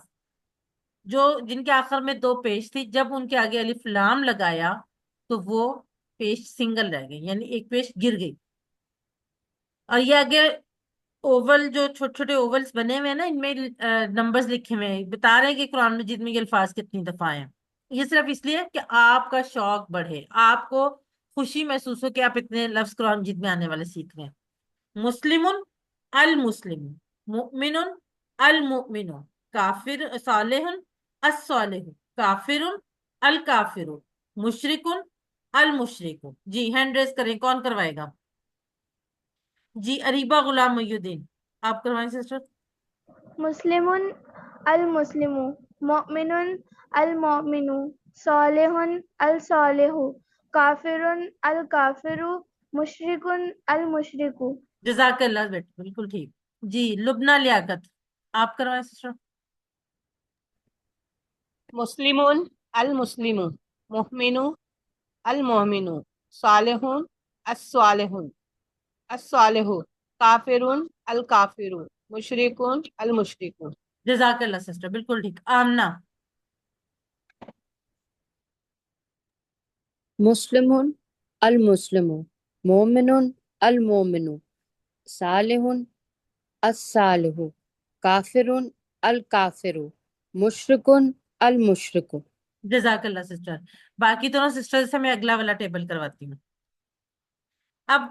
جو جن کے آخر میں دو پیش تھی، جب ان کے آگے الف لام لگایا تو وہ پیش سنگل رہ گئی، یعنی ایک پیش گر گئی. اور یہ آگے اوول جو چھوٹے چھوٹے اوولس بنے ہوئے ہیں نا، ان میں نمبرز لکھے ہوئے ہیں، بتا رہے ہیں کہ قرآن مجید میں یہ الفاظ کتنی دفعہ ہیں. یہ صرف اس لیے کہ آپ کا شوق بڑھے، آپ کو خوشی محسوس ہو کہ آپ اتنے لفظ قرآن مجید میں آنے والے سیکھ رہے ہیں. مسلم، المسلم، مؤمن، المؤمن، کافر، صالح، الصالح، کافر، الکافر، مشرک، المشرک. جی ہینڈ ریز کریں، کون کروائے گا؟ جی اریبہ غلام محی الدین، آپ کروائیں سسٹر. مسلم، المسلم، مؤمن، المؤمن، صالح، الصالح، کافر، الکافر، مشرک، المشرک. جزاک اللہ بیٹا، بالکل ٹھیک. جی لبنہ لیاقت، آپ کروائیں سسٹر. مسلمون المسلم، مؤمن المؤمن، صالح الصالح الصالح، کافر الکافر، مشرک المشرک. جزاک اللہ سسٹر، بالکل ٹھیک. آمنہ. مسلم المسلم، مومن المومن، صالح الصالح، کافر الکافر، مشرک المشرک. جزاک اللہ سسٹر. باقی دونوں سسٹر سے میں اگلا والا ٹیبل کرواتی ہوں. اب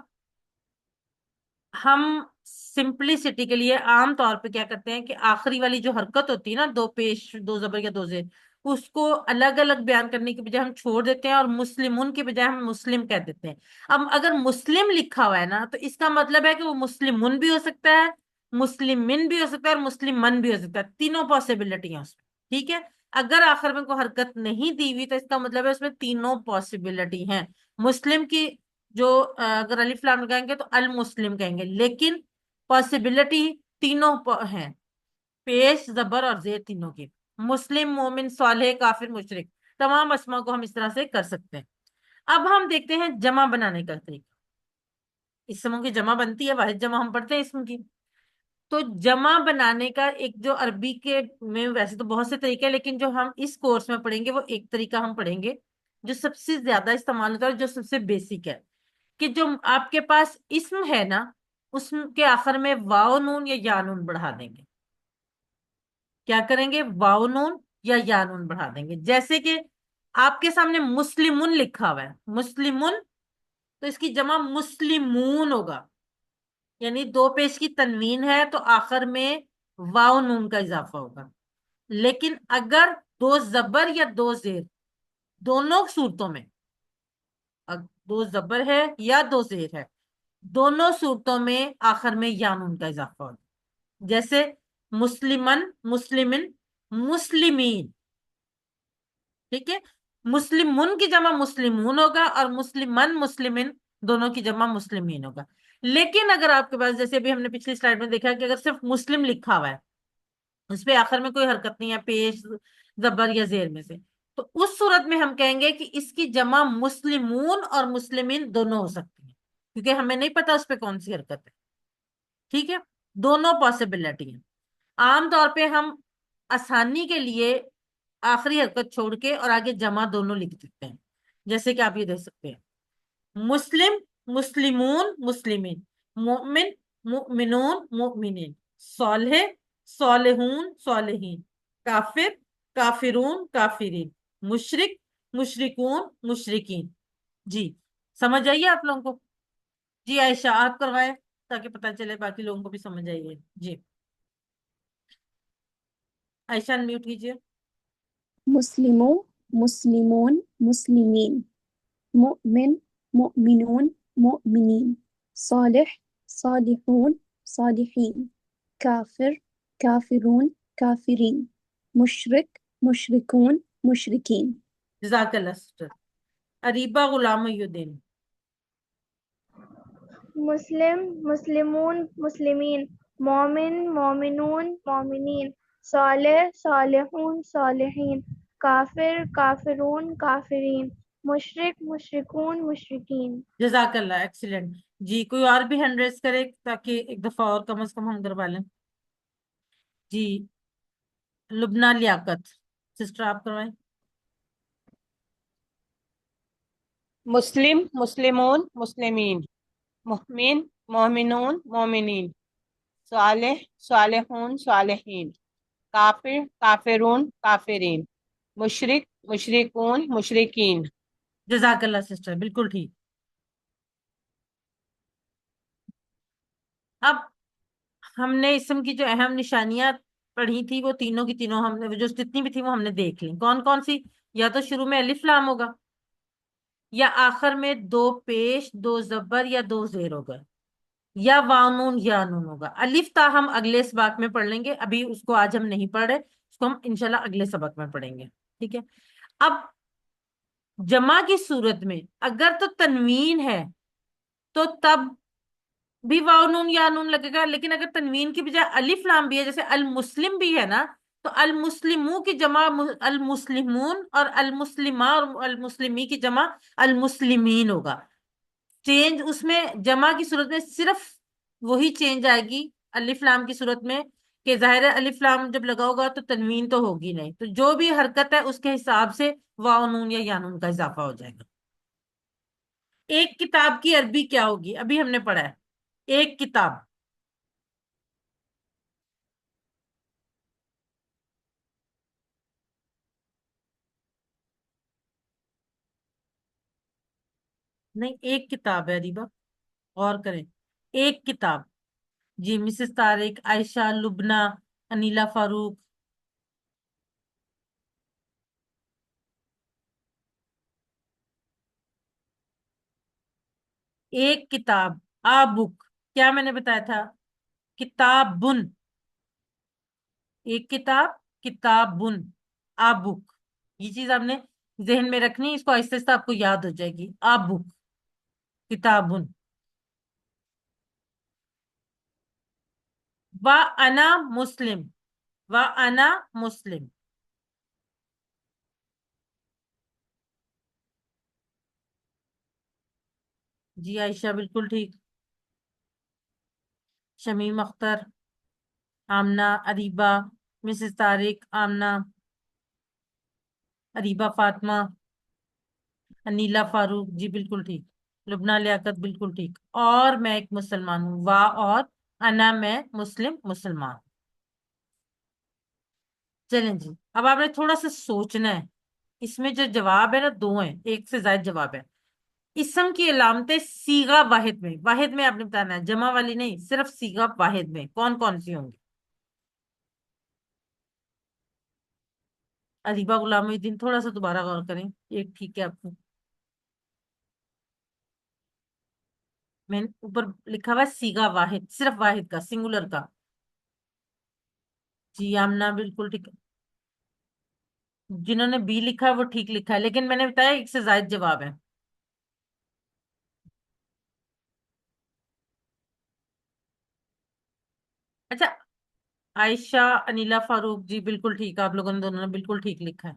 ہم سمپلسٹی کے لیے عام طور پہ کیا کرتے ہیں کہ آخری والی جو حرکت ہوتی ہے نا، دو پیش دو زبر یا دو زیر، اس کو الگ الگ بیان کرنے کی بجائے ہم چھوڑ دیتے ہیں اور مسلمون کی بجائے ہم مسلم کہہ دیتے ہیں. اب اگر مسلم لکھا ہوا ہے نا تو اس کا مطلب ہے کہ وہ مسلمون بھی ہو سکتا ہے، مسلمن بھی ہو سکتا ہے اور مسلمن بھی ہو سکتا ہے. تینوں پاسبلٹی ہیں اس میں. ٹھیک ہے. اگر آخر میں کوئی حرکت نہیں دی ہوئی تو اس کا مطلب ہے اس میں تینوں پاسبلٹی ہیں. مسلم کی جو اگر الف لام لگائیں گے تو المسلم کہیں گے، لیکن پاسبلٹی تینوں ہیں، پیش زبر اور زیر تینوں کی. مسلم، مومن، صالح، کافر، مشرک، تمام اسما کو ہم اس طرح سے کر سکتے ہیں. اب ہم دیکھتے ہیں جمع بنانے کا طریقہ. اسموں کی جمع بنتی ہے، واحد جمع ہم پڑھتے ہیں اسم کی. تو جمع بنانے کا ایک جو عربی کے میں ویسے تو بہت سے طریقے ہیں، لیکن جو ہم اس کورس میں پڑھیں گے وہ ایک طریقہ ہم پڑھیں گے جو سب سے زیادہ استعمال ہوتا ہے اور جو سب سے بیسک ہے، کہ جو آپ کے پاس اسم ہے نا اس کے آخر میں واو نون یا یا نون بڑھا دیں گے. کیا کریں گے؟ واو نون یا یا نون بڑھا دیں گے. جیسے کہ آپ کے سامنے مسلمن لکھا ہوا ہے، مسلمن، تو اس کی جمع مسلمون ہوگا. یعنی دو پیش کی تنوین ہے تو آخر میں واو نون کا اضافہ ہوگا. لیکن اگر دو زبر یا دو زیر، دونوں صورتوں میں، دو زبر ہے یا دو زیر ہے، دونوں صورتوں میں آخر میں یا نون کا اضافہ ہوگا. جیسے مسلمن، مسلمن، مسلمین. ٹھیک ہے. مسلمن کی جمع مسلمون ہوگا اور مسلمن، مسلمن دونوں کی جمع مسلمین ہوگا. لیکن اگر آپ کے پاس جیسے ابھی ہم نے پچھلی سلائیڈ میں دیکھا کہ اگر صرف مسلم لکھا ہوا ہے، اس پہ آخر میں کوئی حرکت نہیں ہے پیش زبر یا زیر میں سے، تو اس صورت میں ہم کہیں گے کہ اس کی جمع مسلمون اور مسلمین دونوں ہو سکتی ہیں، کیونکہ ہمیں نہیں پتا اس پہ کون سی حرکت ہے. ٹھیک ہے. دونوں پاسبلٹی ہیں. عام طور پہ ہم آسانی کے لیے آخری حرکت چھوڑ کے اور آگے جمع دونوں لکھ دیتے ہیں. جیسے کہ آپ یہ دیکھ سکتے ہیں، مسلم، مسلمون، مسلمین، مومن، مؤمنون، مؤمنین، صالح، صالحون، صالحین، کافر، کافرون، کافرین، مشرک، مشرکون، مشرکین. جی سمجھ آئیے آپ لوگوں کو؟ جی عائشہ آپ کروائے تاکہ پتہ چلے باقی لوگوں کو بھی سمجھ آئیے. جی عائشہ انمیوٹ کیجیے. مسلمو، مسلمون، مسلمین، مؤمن، مؤمنون، مؤمنین، صالح، صالحون، صالحین، کافر، کافرون، کافرین، مشرک، مشرکون، مشرکین. جزاک اللہ سسٹر. اریبہ غلام محی الدین. مسلم، مسلمون، مسلمین، مومن، مومنون، مومنین، صالح، صالحون، صالحین، کافر، کافرون، کافرین، مشرک، مشرکون، مشرکین. جزاک اللہ، ایکسیلنٹ. جی کوئی اور بھی ہینڈ ریز کرے تاکہ ایک دفعہ اور کم از کم ہم کروا لیں. جی لبنہ لیاقت سسٹر آپ کروائیں. مسلم، مسلمون، مسلمین، مؤمن، مومنون، مومنین، صالح، صالحون، صالحین، کافر، کافرون، کافرین، مشرک، مشرکون، مشرکین. جزاک اللہ سسٹر، بالکل ٹھیک. اب ہم نے اسم کی جو اہم نشانیاں پڑھی تھی وہ تینوں کی تینوں ہم نے جو جتنی بھی تھی وہ ہم نے دیکھ لی. کون کون سی؟ یا تو شروع میں الف لام ہوگا، یا آخر میں دو پیش دو زبر یا دو زیر ہوگا، یا وانون یا نون ہوگا. الف تا ہم اگلے سبق میں پڑھ لیں گے، ابھی اس کو آج ہم نہیں پڑھ رہے، اس کو ہم انشاءاللہ اگلے سبق میں پڑھیں گے. ٹھیک ہے. اب جمع کی صورت میں اگر تو تنوین ہے تو تب بھی واو نون یا نون لگے گا، لیکن اگر تنوین کی بجائے الف لام بھی ہے، جیسے المسلم بھی ہے نا، تو المسلموں کی جمع المسلمون، اور المسلمہ اور المسلمی کی جمع المسلمین ہوگا. چینج اس میں جمع کی صورت میں صرف وہی چینج آئے گی الف لام کی صورت میں، کہ ظاہر ہے الف لام جب لگا ہوگا تو تنوین تو ہوگی نہیں، تو جو بھی حرکت ہے اس کے حساب سے واو نون یا نون کا اضافہ ہو جائے گا. ایک کتاب کی عربی کیا ہوگی؟ ابھی ہم نے پڑھا ہے ایک کتاب. نہیں، ایک کتاب ہے ریبا، غور کریں. ایک کتاب. جی مسز طارق، عائشہ، لبنہ، انیلا فاروق. ایک کتاب. آ بک. کیا میں نے بتایا تھا؟ کتاب بن. ایک کتاب، کتاب بن، آ بک. یہ چیز آپ نے ذہن میں رکھنی، اس کو آہستہ آہستہ آپ کو یاد ہو جائے گی. آ بک، کتاب بن. و انا مسلم. و انا مسلم. جی عائشہ بالکل ٹھیک. شمیم اختر، آمنہ، اریبہ، مسز طارق، آمنہ، اریبہ فاطمہ، انیلا فاروق. جی بالکل ٹھیک. لبنہ لیاقت بالکل ٹھیک. اور میں ایک مسلمان ہوں. وا اور انا میں مسلم مسلمان. چلیں جی، اب آپ نے تھوڑا سا سوچنا ہے. اس میں جو جواب ہے نا، دو ہیں، ایک سے زائد جواب ہے. اسم کی علامتیں صیغہ واحد میں، واحد میں آپ نے بتانا ہے، جمع والی نہیں، صرف صیغہ واحد میں کون کون سی ہوں گی؟ اریبہ غلام الدین تھوڑا سا دوبارہ غور کریں، ایک ٹھیک ہے آپ کو. میں نے اوپر لکھا ہوا ہے صیغہ واحد، صرف واحد کا، سنگولر کا. جی آمنہ بالکل ٹھیک. جنہوں نے بی لکھا ہے وہ ٹھیک لکھا ہے، لیکن میں نے بتایا ایک سے زائد جواب ہے. اچھا، عائشہ، انیلا فاروق، جی بالکل ٹھیک، آپ لوگوں نے دونوں نے بالکل ٹھیک لکھا ہے.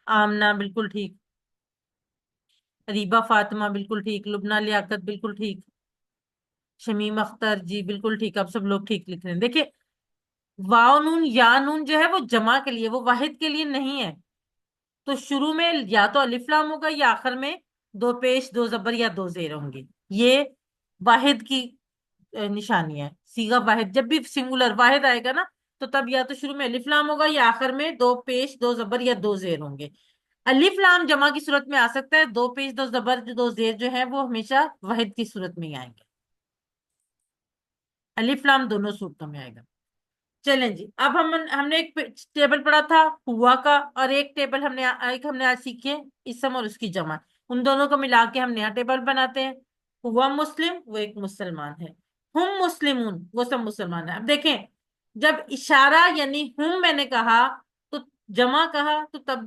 آمنہ بالکل ٹھیک. ریبہ فاطمہ بالکل ٹھیک. لبنہ لیاقت بالکل ٹھیک. شمیم اختر جی بالکل ٹھیک. آپ سب لوگ ٹھیک لکھ رہے ہیں. دیکھیے واو نون یا نون جو ہے وہ جمع کے لیے، وہ واحد کے لیے نہیں ہے. تو شروع میں یا تو الف لام ہوگا یا آخر میں دو پیش، دو زبر یا دو زیر ہوں گے. یہ واحد کی نشانی ہے. صیغہ واحد جب بھی سنگولر واحد آئے گا نا، تو تب یا تو شروع میں الف لام ہوگا یا آخر میں دو پیش، دو زبر یا دو زیر ہوں گے. الف لام جمع کی صورت میں آ سکتا ہے، دو پیش، دو زبر، دو زیر جو ہے وہ ہمیشہ واحد کی صورت میں ہی آئیں گے. الف لام دونوں صورتوں میں آئے گا. چلیں جی، اب ہم نے ایک ٹیبل پڑھا تھا ہوا کا، اور ایک ٹیبل ہم نے آج سیکھے اسم اور اس کی جمع. ان دونوں کو ملا کے ہم نیا ٹیبل بناتے ہیں. ہوا مسلم، وہ ایک مسلمان ہے. ہم مسلمون، وہ سب مسلمان ہیں. اب دیکھیں، جب اشارہ یعنی ہم میں نے کہا تو جمع کہا، تو تب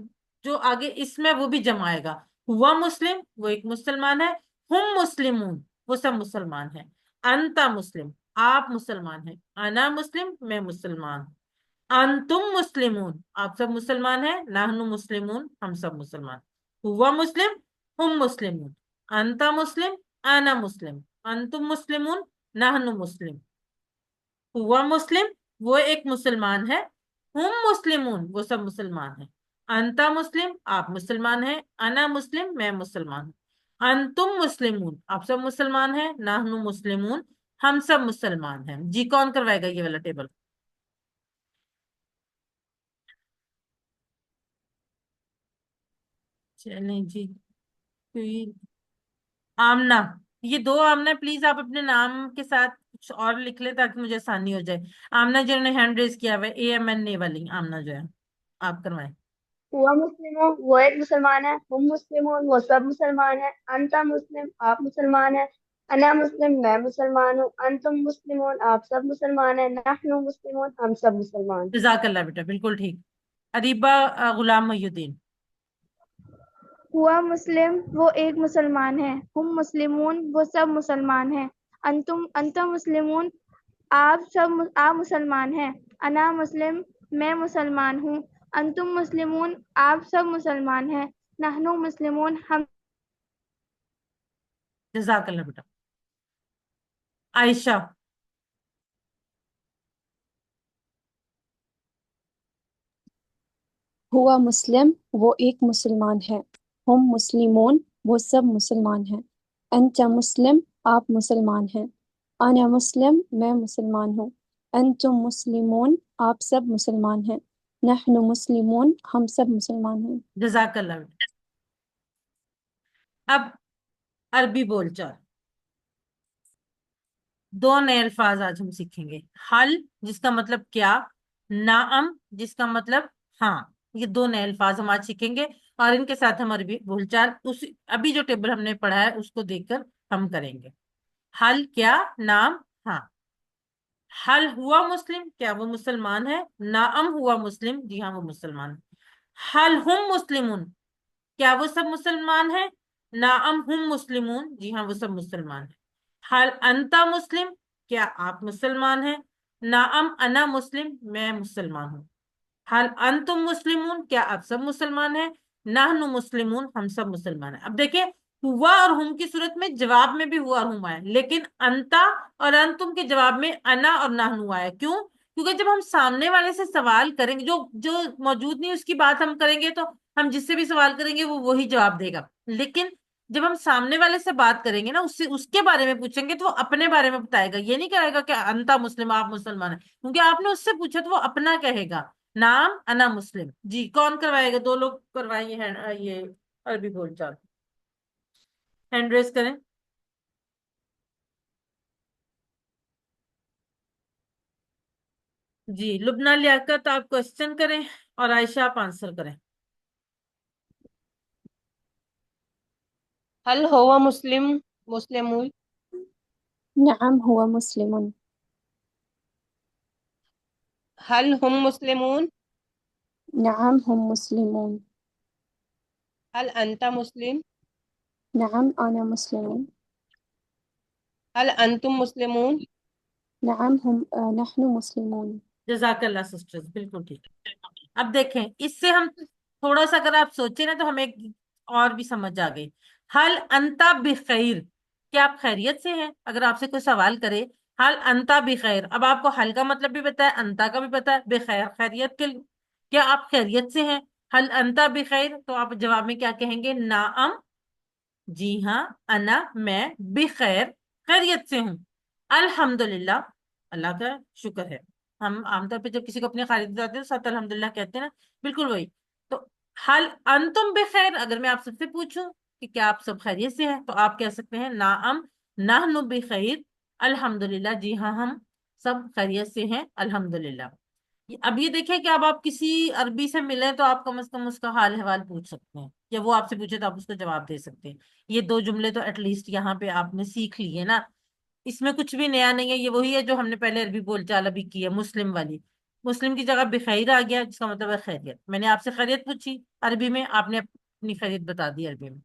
جو آگے اسم ہے وہ بھی جمع آئے گا. ہوا مسلم، وہ ایک مسلمان ہے. ہم مسلمون، وہ سب مسلمان ہیں. انتا مسلم، آپ مسلمان ہیں. انا مسلم، میں مسلمان. انتم مسلمون، آپ سب مسلمان ہیں. نحن مسلمون، ہم سب مسلمان. ہوا مسلم، ہم مسلمون. انتا مسلم، انا مسلم. انتم مسلمون، نحن مسلم. ہوا مسلم، وہ ایک مسلمان ہے. ہم مسلمون، وہ سب مسلمان ہیں. انتا مسلم، آپ مسلمان ہیں. انا مسلم، میں مسلمان ہوں. انتم مسلمون، آپ سب مسلمان ہیں. نحن مسلمون، ہم سب مسلمان ہیں. جی کون کروائے گا یہ والا ٹیبل؟ چلیں جی. پھر آمنہ. یہ دو آمنہ پلیز آپ اپنے نام کے ساتھ کچھ اور لکھ لیں تاکہ مجھے آسانی ہو جائے. آمنہ جنہوں نے ہینڈ ریز کیا ہوا ہے، AMNA والی آمنہ جو ہے، آپ کروائیں. ہوا مسلمون، وہ ایک مسلمان ہے. ہم مسلمون، وہ سب مسلمان ہیں. انتا مسلم، آپ مسلمان ہیں. انا مسلم، میں مسلمان ہوں. انتم مسلمون، آپ سب مسلمان ہیں. نحن مسلمون، ہم سب مسلمان. جزاک اللہ بیٹا، بالکل ٹھیک. اریبہ غلام محی الدین. ہوا مسلم، وہ ایک مسلمان ہے. ہم مسلمون، وہ سب مسلمان ہیں. انت مسلمون، آپ مسلمان ہیں. انا مسلم، میں مسلمان ہوں. انتم مسلمون، آپ سب مسلمان ہیں. نحنو مسلمون، ہم. جزاک اللہ بیٹا. عائشہ. ہوا مسلم، وہ ایک مسلمان ہے. ہم مسلمون، وہ سب مسلمان ہیں. انت مسلم، آپ مسلمان ہیں. انا مسلم، میں مسلمان ہوں. انتم مسلمون، آپ سب مسلمان ہیں. نحن مسلمون، ہم سب مسلمان ہیں. جزاک اللہ بیٹا. اب عربی بول چال. دو نئے الفاظ آج ہم سیکھیں گے. حل جس کا مطلب کیا، نعم جس کا مطلب ہاں. یہ دو نئے الفاظ ہم آج سیکھیں گے اور ان کے ساتھ ہم عربی بول چال ابھی جو ٹیبل ہم نے پڑھا ہے اس کو دیکھ کر ہم کریں گے. حل کیا، نام ہاں. حل ہوا مسلم، کیا وہ مسلمان ہے. نعم ہوا مسلم، جی ہاں وہ مسلمان ہے. حل ہم مسلمون، کیا وہ سب مسلمان ہیں. نعم ہم مسلمون، جی ہاں وہ سب مسلمان ہیں. حل انتا مسلم، کیا آپ مسلمان ہیں. نعم انا مسلم، میں مسلمان ہوں. حل انتم مسلمون، کیا آپ سب مسلمان ہیں. نحن مسلمون، ہم سب مسلمان ہیں. اب دیکھیں ہوا اور ہم کی صورت میں جواب میں بھی ہوا اور ہم آیا، لیکن انتا اور انتم کے جواب میں انا اور نحن آیا. کیوں؟ کیونکہ جب ہم سامنے والے سے سوال کریں گے، جو موجود نہیں اس کی بات ہم کریں گے تو ہم جس سے بھی سوال کریں گے وہ وہی جواب دے گا. لیکن جب ہم سامنے والے سے بات کریں گے نا، اس کے بارے میں پوچھیں گے تو وہ اپنے بارے میں بتائے گا. یہ نہیں کہے گا کہ انتا مسلم، آپ مسلمان ہیں، کیونکہ آپ نے اس سے پوچھا تو وہ اپنا کہے گا. نام انا مسلم. جی کون کروائے گا؟ دو لوگ کروائیے یہ عربی بول چال. ہینڈ ریز کریں. جی لبنہ لیاقت آپ کوشچن کریں اور عائشہ آپ آنسر کریں. هل هو مسلمون؟ نعم هو مسلم. هل هم مسلمون؟ نعم هم مسلمون. هل أنت مسلم؟ نعم أنا مسلم. هل أنتم مسلمون؟ نعم نحن مسلمون. جزاک اللہ سسٹرز، بالکل ٹھیک. اب دیکھیں اس سے ہم تھوڑا سا اگر آپ سوچیں نا تو ہمیں اور بھی سمجھ آ گئی. حل انتا بخیر، کیا آپ خیریت سے ہیں. اگر آپ سے کوئی سوال کرے حل انتا بخیر، اب آپ کو حل کا مطلب بھی پتا ہے، انتا کا بھی پتا ہے، بخیر خیریت کے، کیا آپ خیریت سے ہیں. حل انتا بخیر تو آپ جواب میں کیا کہیں گے. نعم، جی ہاں، انا میں، بخیر خیریت سے ہوں. الحمدللہ، اللہ کا شکر ہے. ہم عام طور پہ جب کسی کو اپنی خیریت بتاتے ہیں تو ساتھ الحمدللہ کہتے ہیں نا، بالکل وہی. تو حل انتم بخیر، اگر میں آپ سب سے پوچھوں کہ کیا آپ سب خیریت سے ہیں تو آپ کہہ سکتے ہیں نعم نحن بخیر الحمدللہ، جی ہاں ہم سب خیریت سے ہیں الحمدللہ. اب یہ دیکھیں کہ اب آپ کسی عربی سے ملیں تو آپ کم از کم اس کا حال حوال پوچھ سکتے ہیں، یا وہ آپ سے پوچھے تو آپ اس کو جواب دے سکتے ہیں. یہ دو جملے تو ایٹ لیسٹ یہاں پہ آپ نے سیکھ لیے نا. اس میں کچھ بھی نیا نہیں ہے، یہ وہی ہے جو ہم نے پہلے عربی بول چال ابھی کی ہے. مسلم والی، مسلم کی جگہ بخیر آ گیا جس کا مطلب ہے خیریت. میں نے آپ سے خیریت پوچھی عربی میں، آپ نے اپنی خیریت بتا دی عربی میں.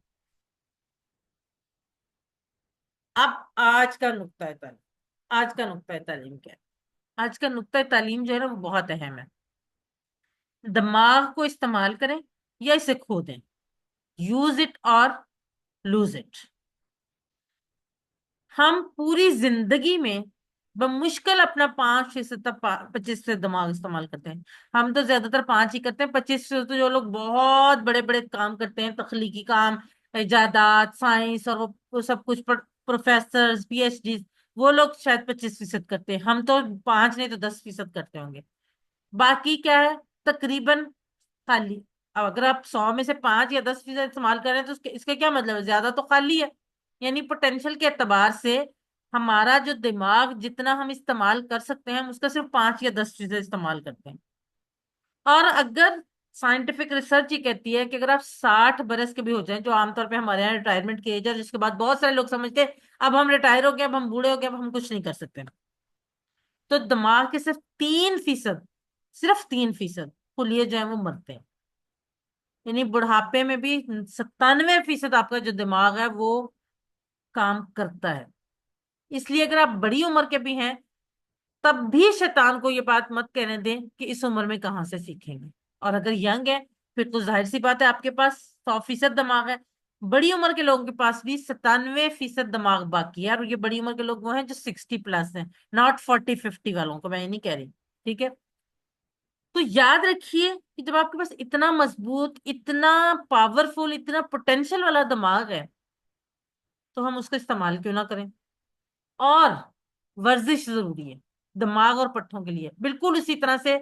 اب آج کا نقطہ تعلیم، آج کا نقطہ تعلیم کیا ہے؟ آج کا نقطہ تعلیم جو ہے نا وہ بہت اہم ہے. دماغ کو استعمال کریں یا اسے کھو دیں. یوز اٹ اور لوز اٹ. ہم پوری زندگی میں بمشکل اپنا 5% 25% دماغ استعمال کرتے ہیں. ہم تو زیادہ تر 5 ہی کرتے ہیں. 25% تو جو لوگ بہت بڑے بڑے کام کرتے ہیں، تخلیقی کام، ایجادات، سائنس اور وہ سب کچھ، پروفیسر PhD، وہ لوگ شاید 25% کرتے ہیں. ہم تو 5 نہیں تو 10% کرتے ہوں گے. باقی کیا ہے؟ تقریباً خالی. اب اگر آپ 100 میں سے 5 یا 10% استعمال کر رہے ہیں تو اس کا کیا مطلب ہے؟ زیادہ تو خالی ہے. یعنی پوٹینشیل کے اعتبار سے ہمارا جو دماغ جتنا ہم استعمال کر سکتے ہیں اس کا صرف 5 یا 10% استعمال کرتے ہیں. اور اگر سائنٹیفک ریسرچ یہ کہتی ہے کہ اگر آپ 60 برس کے بھی ہو جائیں، جو عام طور پہ ہمارے یہاں ریٹائرمنٹ کی ایج ہے، جس کے بعد بہت سارے لوگ سمجھتے ہیں اب ہم ریٹائر ہو گئے، اب ہم بوڑھے ہو گئے، اب ہم کچھ نہیں کر سکتے. تو دماغ کے صرف 3%، صرف 3% خلیے جو ہیں وہ مرتے ہیں. یعنی بڑھاپے میں بھی 97% آپ کا جو دماغ ہے وہ کام کرتا ہے. اس لیے اگر آپ بڑی عمر کے بھی ہیں تب بھی شیطان کو یہ بات مت کہنے دیں کہ اس عمر میں کہاں سے سیکھیں گے. اور اگر ینگ ہے پھر تو ظاہر سی بات ہے آپ کے پاس 100% دماغ ہے. بڑی عمر کے لوگوں کے پاس بھی 97% دماغ باقی ہے. اور یہ بڑی عمر کے لوگ وہ ہیں جو 60+ ہیں، ناٹ 40-50 والوں کو میں یہ نہیں کہہ رہی. ٹھیک ہے. تو یاد رکھیے کہ جب آپ کے پاس اتنا مضبوط، اتنا پاورفل، اتنا پوٹینشیل والا دماغ ہے تو ہم اس کا استعمال کیوں نہ کریں. اور ورزش ضروری ہے دماغ اور پٹھوں کے لیے، بالکل اسی طرح سے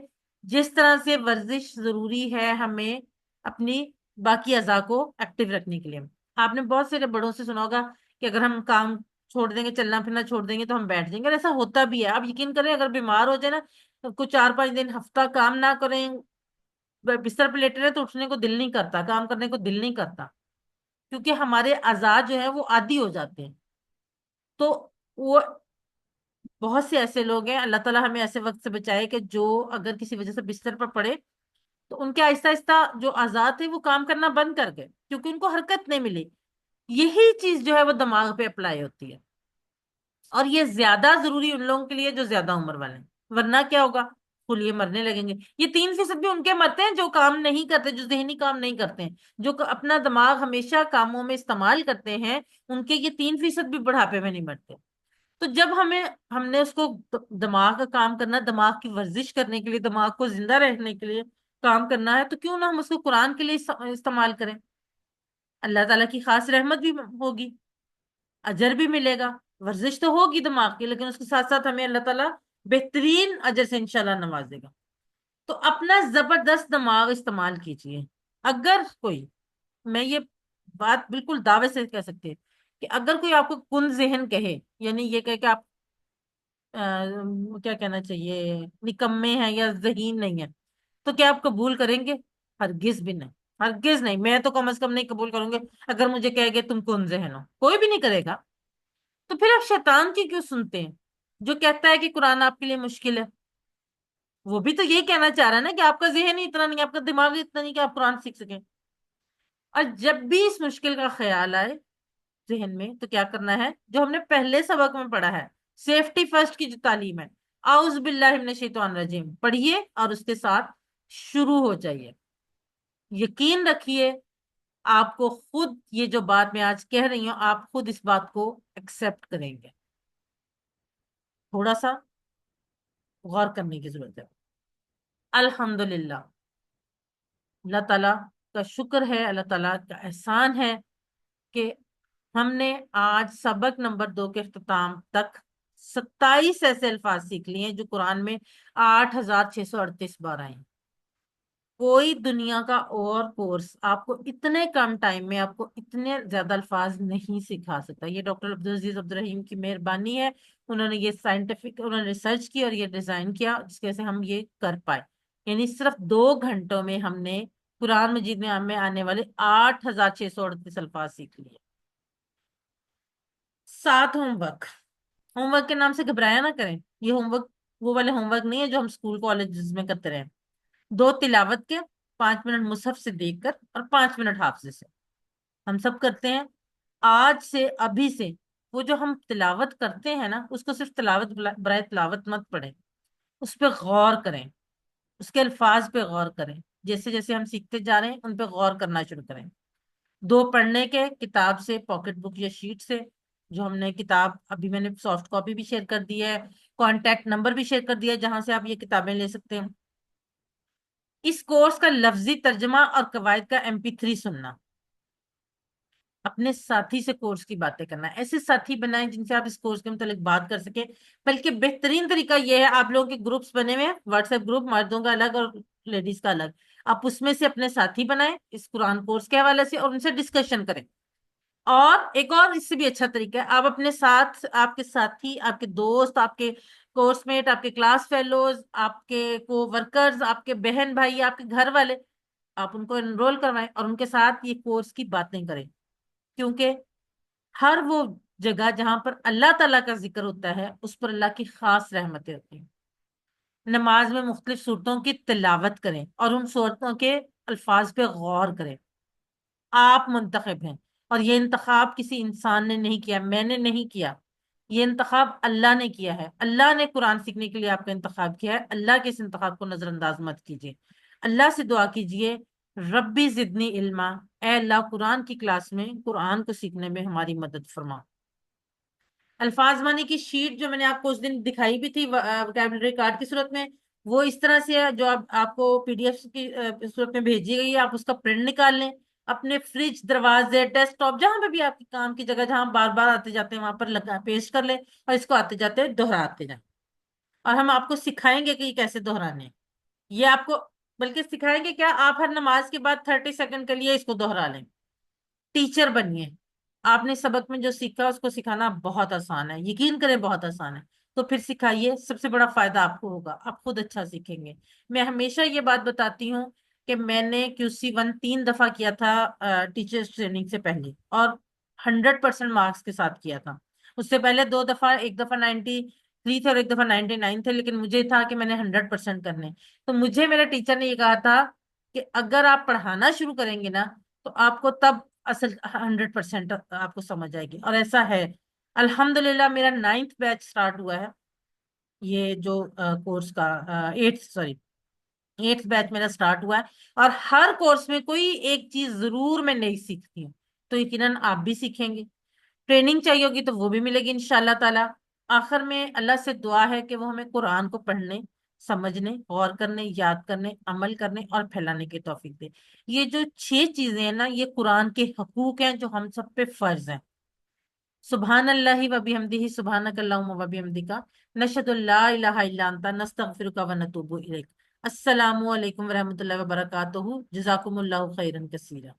جس طرح سے ورزش ضروری ہے ہمیں اپنی باقی اعضاء کو ایکٹیو رکھنے کے لیے. آپ نے بہت سارے بڑوں سے سنا ہوگا کہ اگر ہم کام چھوڑ دیں گے، چلنا پھرنا چھوڑ دیں گے تو ہم بیٹھ جائیں گے. اور ایسا ہوتا بھی ہے. آپ یقین کریں اگر بیمار ہو جائے نا، کچھ 4-5 دن ہفتہ کام نہ کریں، بستر پہ لیٹے رہے تو اٹھنے کو دل نہیں کرتا، کام کرنے کو دل نہیں کرتا، کیونکہ ہمارے اعضاء جو ہے وہ عادی ہو جاتے ہیں. تو وہ بہت سے ایسے لوگ ہیں، اللہ تعالیٰ ہمیں ایسے وقت سے بچائے کہ جو اگر کسی وجہ سے بستر پر پڑے تو ان کے آہستہ آہستہ جو اعضاء تھے وہ کام کرنا بند کر گئے کیونکہ ان کو حرکت نہیں ملی. یہی چیز جو ہے وہ دماغ پہ اپلائی ہوتی ہے. اور یہ زیادہ ضروری ان لوگوں کے لیے جو زیادہ عمر والے ہیں، ورنہ کیا ہوگا، فل یہ مرنے لگیں گے. یہ 3% بھی ان کے مرتے ہیں جو کام نہیں کرتے، جو ذہنی کام نہیں کرتے ہیں، جو اپنا دماغ ہمیشہ کاموں میں استعمال کرتے ہیں. ان کے یہ 3% بھی بڑھاپے میں نہیں مرتے. تو جب ہم نے اس کو دماغ کا کام کرنا، دماغ کی ورزش کرنے کے لیے، دماغ کو زندہ رہنے کے لیے کام کرنا ہے، تو کیوں نہ ہم اس کو قرآن کے لیے استعمال کریں. اللہ تعالیٰ کی خاص رحمت بھی ہوگی، اجر بھی ملے گا. ورزش تو ہوگی دماغ کی، لیکن اس کے ساتھ ساتھ ہمیں اللہ تعالیٰ بہترین اجر سے انشاءاللہ نوازے گا. تو اپنا زبردست دماغ استعمال کیجئے. اگر کوئی، میں یہ بات بالکل دعوے سے کہہ سکتے ہیں کہ اگر کوئی آپ کو کن ذہن کہے، یعنی یہ کہے کہ آپ کیا کہنا چاہیے، نکمے ہیں یا ذہین نہیں ہیں، تو کیا آپ قبول کریں گے؟ ہرگز بھی نہیں. ہرگز نہیں. میں تو کم از کم نہیں قبول کروں گے اگر مجھے کہے گے تم کن ذہن ہو. کوئی بھی نہیں کرے گا. تو پھر آپ شیطان کی کیوں سنتے ہیں جو کہتا ہے کہ قرآن آپ کے لیے مشکل ہے؟ وہ بھی تو یہی کہنا چاہ رہا ہے نا کہ آپ کا ذہن ہی اتنا نہیں، آپ کا دماغ ہی اتنا نہیں کہ آپ قرآن سیکھ سکیں. اور جب بھی اس مشکل کا خیال آئے ذہن میں تو کیا کرنا ہے جو ہم نے پہلے سبق میں پڑھا ہے، سیفٹی فرسٹ کی جو تعلیم ہے، اعوذ باللہ من الشیطان الرجیم پڑھیے اور اس کے ساتھ شروع ہو جائیے. یقین رکھیے آپ کو خود یہ جو بات میں آج کہہ رہی ہوں، آپ خود اس بات کو ایکسپٹ کریں گے. تھوڑا سا غور کرنے کی ضرورت ہے. الحمدللہ، اللہ تعالیٰ کا شکر ہے، اللہ تعالیٰ کا احسان ہے کہ ہم نے آج سبق نمبر 2 کے اختتام تک 27 ایسے الفاظ سیکھ لیے ہیں جو قرآن میں 8638 بار آئے ہیں. کوئی دنیا کا اور کورس آپ کو اتنے کم ٹائم میں آپ کو اتنے زیادہ الفاظ نہیں سکھا سکتا. یہ ڈاکٹر عبدالعزیز عبدالرحیم کی مہربانی ہے. انہوں نے یہ انہوں نے ریسرچ کی اور یہ ڈیزائن کیا جس کی وجہ سے ہم یہ کر پائے. یعنی صرف 2 گھنٹوں میں ہم نے قرآن مجید میں آنے والے 8638 الفاظ سیکھ لیے. 7 ہوم ورک. ہوم ورک کے نام سے گھبرایا نہ کریں. یہ ہوم ورک وہ والے ہوم ورک نہیں ہے جو ہم اسکول کالج میں کرتے رہے. 2 تلاوت کے، 5 منٹ مصحف سے دیکھ کر اور 5 منٹ حافظے سے. ہم سب کرتے ہیں. آج سے، ابھی سے وہ جو ہم تلاوت کرتے ہیں نا، اس کو صرف تلاوت برائے تلاوت مت پڑھیں، اس پہ غور کریں، اس کے الفاظ پہ غور کریں. جیسے جیسے ہم سیکھتے جا رہے ہیں ان پہ غور کرنا شروع کریں. 2 پڑھنے کے، کتاب سے، پاکٹ بک یا شیٹ سے. جو ہم نے کتاب، ابھی میں نے سافٹ کاپی بھی شیئر کر دی ہے، کانٹیکٹ نمبر بھی شیئر کر دیا ہے جہاں سے آپ یہ کتابیں لے سکتے ہیں. اس کورس کا لفظی ترجمہ اور قواعد کا MP3 سننا. اپنے ساتھی سے کورس کی باتیں کرنا. ایسے ساتھی بنائیں جن سے آپ اس کورس کے متعلق بات کر سکیں. بلکہ بہترین طریقہ یہ ہے، آپ لوگوں کے گروپس بنے ہوئے ہیں، واٹس ایپ گروپ، مردوں کا الگ اور لیڈیز کا الگ. آپ اس میں سے اپنے ساتھی بنائیں اس قرآن کورس کے حوالے سے اور ان سے ڈسکشن کریں. اور ایک اور اس سے بھی اچھا طریقہ ہے، آپ اپنے ساتھ آپ کے ساتھی، آپ کے دوست، آپ کے کورس میٹ، آپ کے کلاس فیلوز، آپ کے کو ورکرز، آپ کے بہن بھائی، آپ کے گھر والے، آپ ان کو انرول کروائیں اور ان کے ساتھ یہ کورس کی باتیں کریں. کیونکہ ہر وہ جگہ جہاں پر اللہ تعالیٰ کا ذکر ہوتا ہے اس پر اللہ کی خاص رحمتیں ہوتی ہیں. نماز میں مختلف صورتوں کی تلاوت کریں اور ان صورتوں کے الفاظ پہ غور کریں. آپ منتخب ہیں اور یہ انتخاب کسی انسان نے نہیں کیا، میں نے نہیں کیا. یہ انتخاب اللہ نے کیا ہے، اللہ نے قرآن سیکھنے کے لیے آپ کا انتخاب کیا ہے، اللہ کے اس انتخاب کو نظر انداز مت کیجیے، اللہ سے دعا کیجیے ربی زدنی علما، اے اللہ قرآن کی کلاس میں قرآن کو سیکھنے میں ہماری مدد فرما۔ الفاظ معنی کی شیٹ جو میں نے آپ کو اس دن دکھائی بھی تھی ووکیبلری کارڈ کی صورت میں، وہ اس طرح سے ہے، جو آپ کو پی ڈی ایف کی صورت میں بھیجی گئی ہے، آپ اس کا پرنٹ نکال لیں، اپنے فریج، دروازے، ڈیسک ٹاپ، جہاں پہ بھی آپ کی کام کی جگہ جہاں بار بار آتے جاتے ہیں وہاں پر لگا پیسٹ کر لیں، اور اس کو آتے جاتے دہراتے جائیں، اور ہم آپ کو سکھائیں گے کہ یہ کیسے دہرانے ہیں۔ یہ آپ کو بلکہ سکھائیں گے کیا، آپ ہر نماز کے بعد 30 سیکنڈ کے لیے اس کو دہرا لیں، ٹیچر بنیے۔ آپ نے سبق میں جو سیکھا اس کو سکھانا بہت آسان ہے، یقین کریں بہت آسان ہے، تو پھر سکھائیے، سب سے بڑا فائدہ آپ کو ہوگا، آپ خود اچھا سیکھیں گے۔ میں ہمیشہ یہ بات بتاتی ہوں کہ میں نے QC1 3 دفعہ کیا تھا ٹیچرز ٹریننگ سے پہلے، اور 100% مارکس کے ساتھ کیا تھا۔ اس سے پہلے 2 دفعہ، ایک دفعہ 93 تھے اور ایک دفعہ 99 تھے، لیکن مجھے تھا کہ میں نے 100% کرنے۔ تو مجھے میرے ٹیچر نے یہ کہا تھا کہ اگر آپ پڑھانا شروع کریں گے نا تو آپ کو تب اصل 100% آپ کو سمجھ آئے گی، اور ایسا ہے۔ الحمدللہ میرا 9th بیچ سٹارٹ ہوا ہے، یہ جو کورس کا 8th بیچ میرا سٹارٹ ہوا ہے، اور ہر کورس میں کوئی ایک چیز ضرور میں نہیں سیکھتی ہوں، تو یقیناً آپ بھی سیکھیں گے۔ ٹریننگ چاہیے ہوگی تو وہ بھی ملے گی انشاءاللہ تعالی۔ آخر میں اللہ سے دعا ہے کہ وہ ہمیں قرآن کو پڑھنے، سمجھنے، غور کرنے، یاد کرنے، عمل کرنے اور پھیلانے کی توفیق دے۔ یہ جو 6 چیزیں ہیں نا، یہ قرآن کے حقوق ہیں جو ہم سب پہ فرض ہیں۔ سبحان اللہ و بحمدہ، سبحانک اللہم و بحمدک، نشہد ان لا الہ الا انت، نستغفرک و نتوب الیک۔ السلام علیکم ورحمۃ اللہ وبرکاتہ، جزاکم اللہ خیرا کثیرا۔